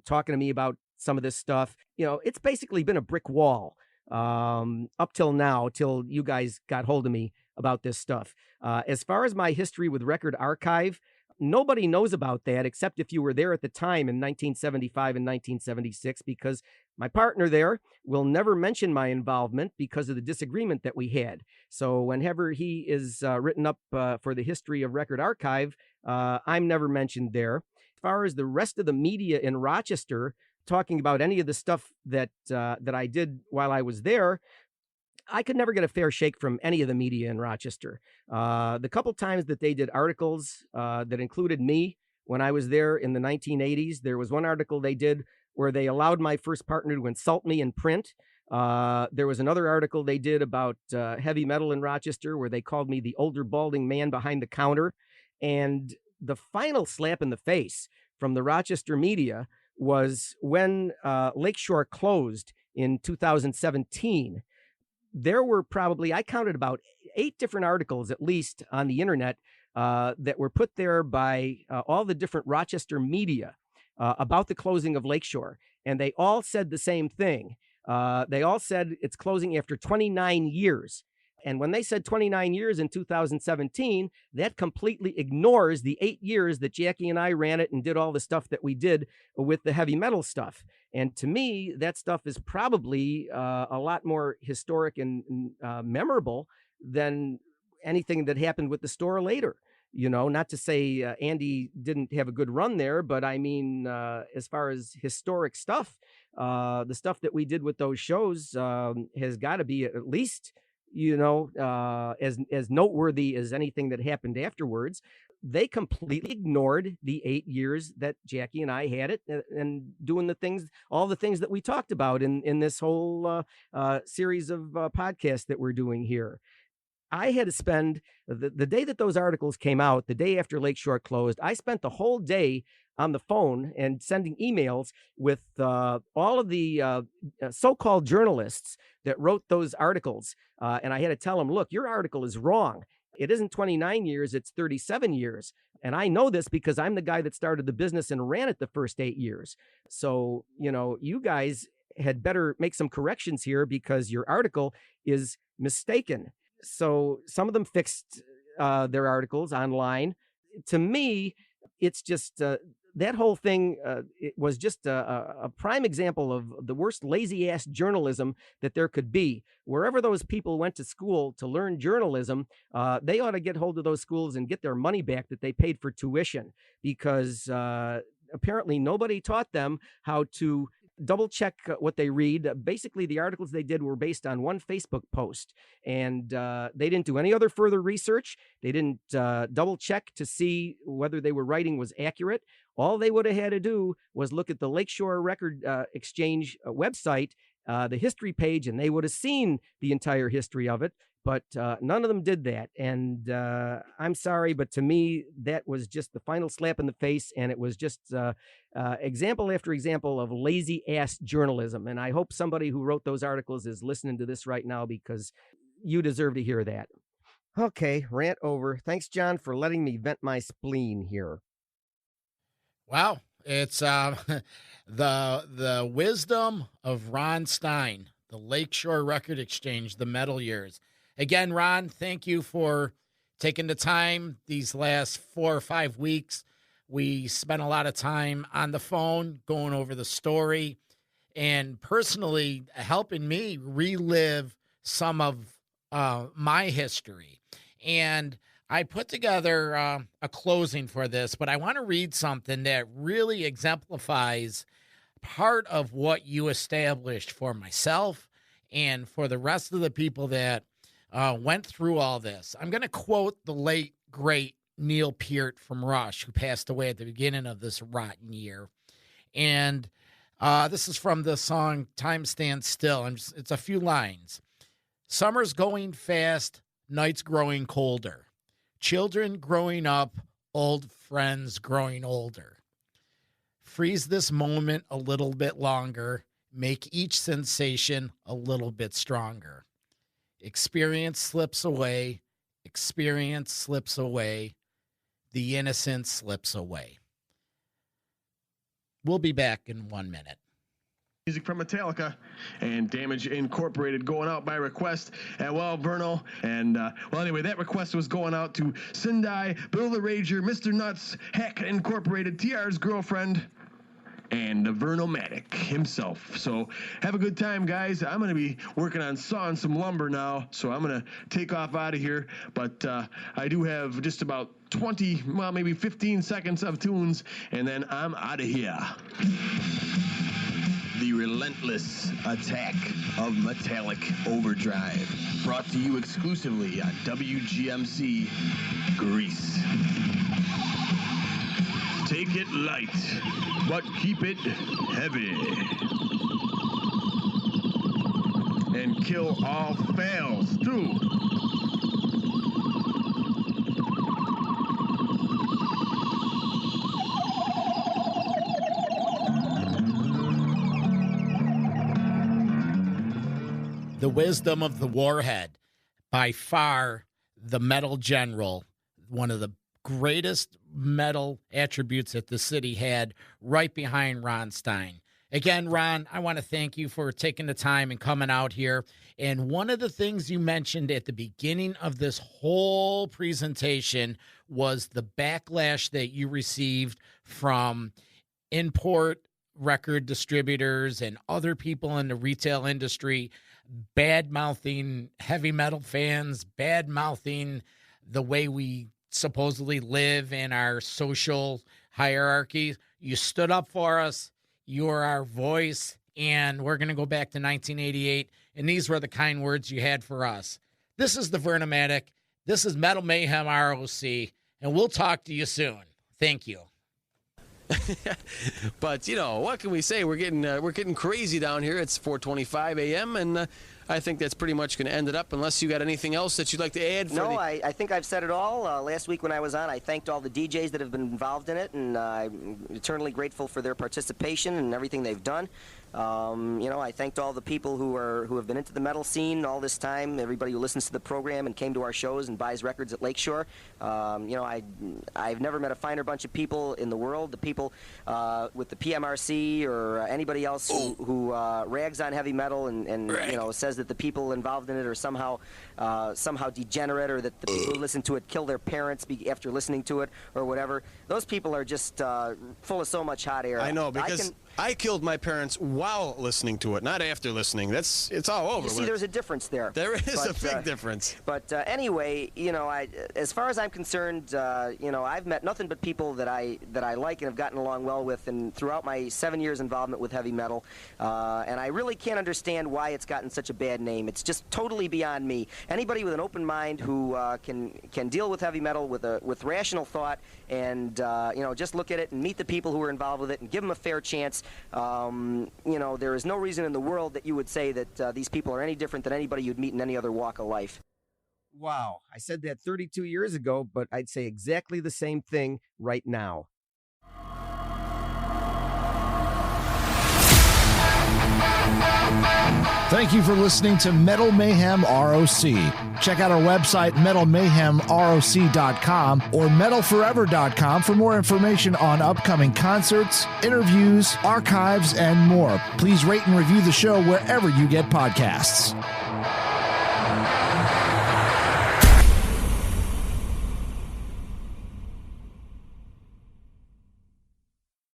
talking to me about some of this stuff. It's basically been a brick wall up till now, till you guys got hold of me about this stuff. As far as my history with Record Archive, nobody knows about that except if you were there at the time in 1975 and 1976, because my partner there will never mention my involvement because of the disagreement that we had. So whenever he is written up for the history of Record Archive, I'm never mentioned there. As far as the rest of the media in Rochester talking about any of the stuff that I did while I was there, I could never get a fair shake from any of the media in Rochester. The couple times that they did articles that included me when I was there in the 1980s, there was one article they did where they allowed my first partner to insult me in print. There was another article they did about heavy metal in Rochester where they called me the older balding man behind the counter. And the final slap in the face from the Rochester media was when Lakeshore closed in 2017. There were probably, I counted about 8 different articles, at least on the internet, that were put there by all the different Rochester media about the closing of Lakeshore. And they all said the same thing. They all said it's closing after 29 years. And when they said 29 years in 2017, that completely ignores the 8 years that Jackie and I ran it and did all the stuff that we did with the heavy metal stuff. And to me, that stuff is probably a lot more historic and memorable than anything that happened with the store later. Not to say Andy didn't have a good run there, but I mean, as far as historic stuff, the stuff that we did with those shows has got to be at least as noteworthy as anything that happened afterwards. they completely ignored the 8 years that Jackie and I had it and doing all the things that we talked about in this whole series of podcasts that we're doing here. I had to spend the day that those articles came out, the day after Lakeshore closed, I spent the whole day on the phone and sending emails with all of the so-called journalists that wrote those articles. And I had to tell them, look, your article is wrong. It isn't 29 years, it's 37 years. And I know this because I'm the guy that started the business and ran it the first 8 years. So, you guys had better make some corrections here because your article is mistaken. So some of them fixed their articles online. To me, it's just that whole thing. It was just a prime example of the worst lazy ass journalism that there could be. Wherever those people went to school to learn journalism, they ought to get hold of those schools and get their money back that they paid for tuition, because apparently nobody taught them how to double check what they read. Basically, the articles they did were based on one Facebook post, and they didn't do any other further research. They didn't double check to see whether they were writing was accurate. All they would have had to do was look at the Lakeshore Record Exchange website, the history page, and they would have seen the entire history of it. But none of them did that. And I'm sorry, but to me, that was just the final slap in the face. And it was just example after example of lazy ass journalism. And I hope somebody who wrote those articles is listening to this right now, because you deserve to hear that. Okay, rant over. Thanks, John, for letting me vent my spleen here. Wow. It's the wisdom of Ron Stein, the Lakeshore Record Exchange, the metal years. Again, Ron, thank you for taking the time these last 4 or 5 weeks. We spent a lot of time on the phone going over the story and personally helping me relive some of my history. And I put together a closing for this, but I want to read something that really exemplifies part of what you established for myself and for the rest of the people that went through all this. I'm going to quote the late, great Neil Peart from Rush, who passed away at the beginning of this rotten year. And this is from the song Time Stands Still. It's a few lines. Summer's going fast, nights growing colder. Children growing up, old friends growing older. Freeze this moment a little bit longer. Make each sensation a little bit stronger. Experience slips away. Experience slips away. The innocence slips away. We'll be back in 1 minute. Music from Metallica and Damage Incorporated going out by request. And Verno. And anyway, that request was going out to Sindai, Bill the Rager, Mr. Nuts, Heck Incorporated, TR's girlfriend, and the Vernomatic himself. So have a good time, guys. I'm going to be working on sawing some lumber now, so I'm going to take off out of here. But I do have just about 20, maybe 15 seconds of tunes, and then I'm out of here. The relentless attack of Metallic Overdrive, brought to you exclusively on WGMC Grease. Take it light, but keep it heavy. And kill all fails, too. The wisdom of the Warhead, by far the metal general, one of the greatest metal attributes that the city had, right behind Ron Stein. Again, Ron, I want to thank you for taking the time and coming out here. And one of the things you mentioned at the beginning of this whole presentation was the backlash that you received from import record distributors and other people in the retail industry, bad-mouthing heavy metal fans, bad-mouthing the way we supposedly live in our social hierarchy. You stood up for us. You are our voice. And we're going to go back to 1988. And these were the kind words you had for us. This is the Vernomatic. This is Metal Mayhem ROC. and we'll talk to you soon. Thank you. But what can we say? We're getting crazy down here. It's 4:25 a.m. and I think that's pretty much going to end it up. Unless you got anything else that you'd like to add? I think I've said it all. Last week when I was on, I thanked all the DJs that have been involved in it, and I'm eternally grateful for their participation and everything they've done. I thanked all the people who have been into the metal scene all this time, everybody who listens to the program and came to our shows and buys records at Lakeshore. I've never met a finer bunch of people in the world. The people with the PMRC or anybody else who rags on heavy metal and says that the people involved in it are somehow degenerate, or that the people who listen to it kill their parents after listening to it or whatever. Those people are just full of so much hot air. I know, because I killed my parents while listening to it, not after listening. It's all over. You see, there's a difference there. There is a big difference. But anyway, as far as I'm concerned, I've met nothing but people that I like and have gotten along well with, and throughout my 7 years involvement with heavy metal, and I really can't understand why it's gotten such a bad name. It's just totally beyond me. Anybody with an open mind who can deal with heavy metal with rational thought and just look at it and meet the people who are involved with it and give them a fair chance. There is no reason in the world that you would say that these people are any different than anybody you'd meet in any other walk of life. Wow. I said that 32 years ago, but I'd say exactly the same thing right now. Thank you for listening to Metal Mayhem ROC. Check out our website, metalmayhemroc.com or metalforever.com for more information on upcoming concerts, interviews, archives, and more. Please rate and review the show wherever you get podcasts.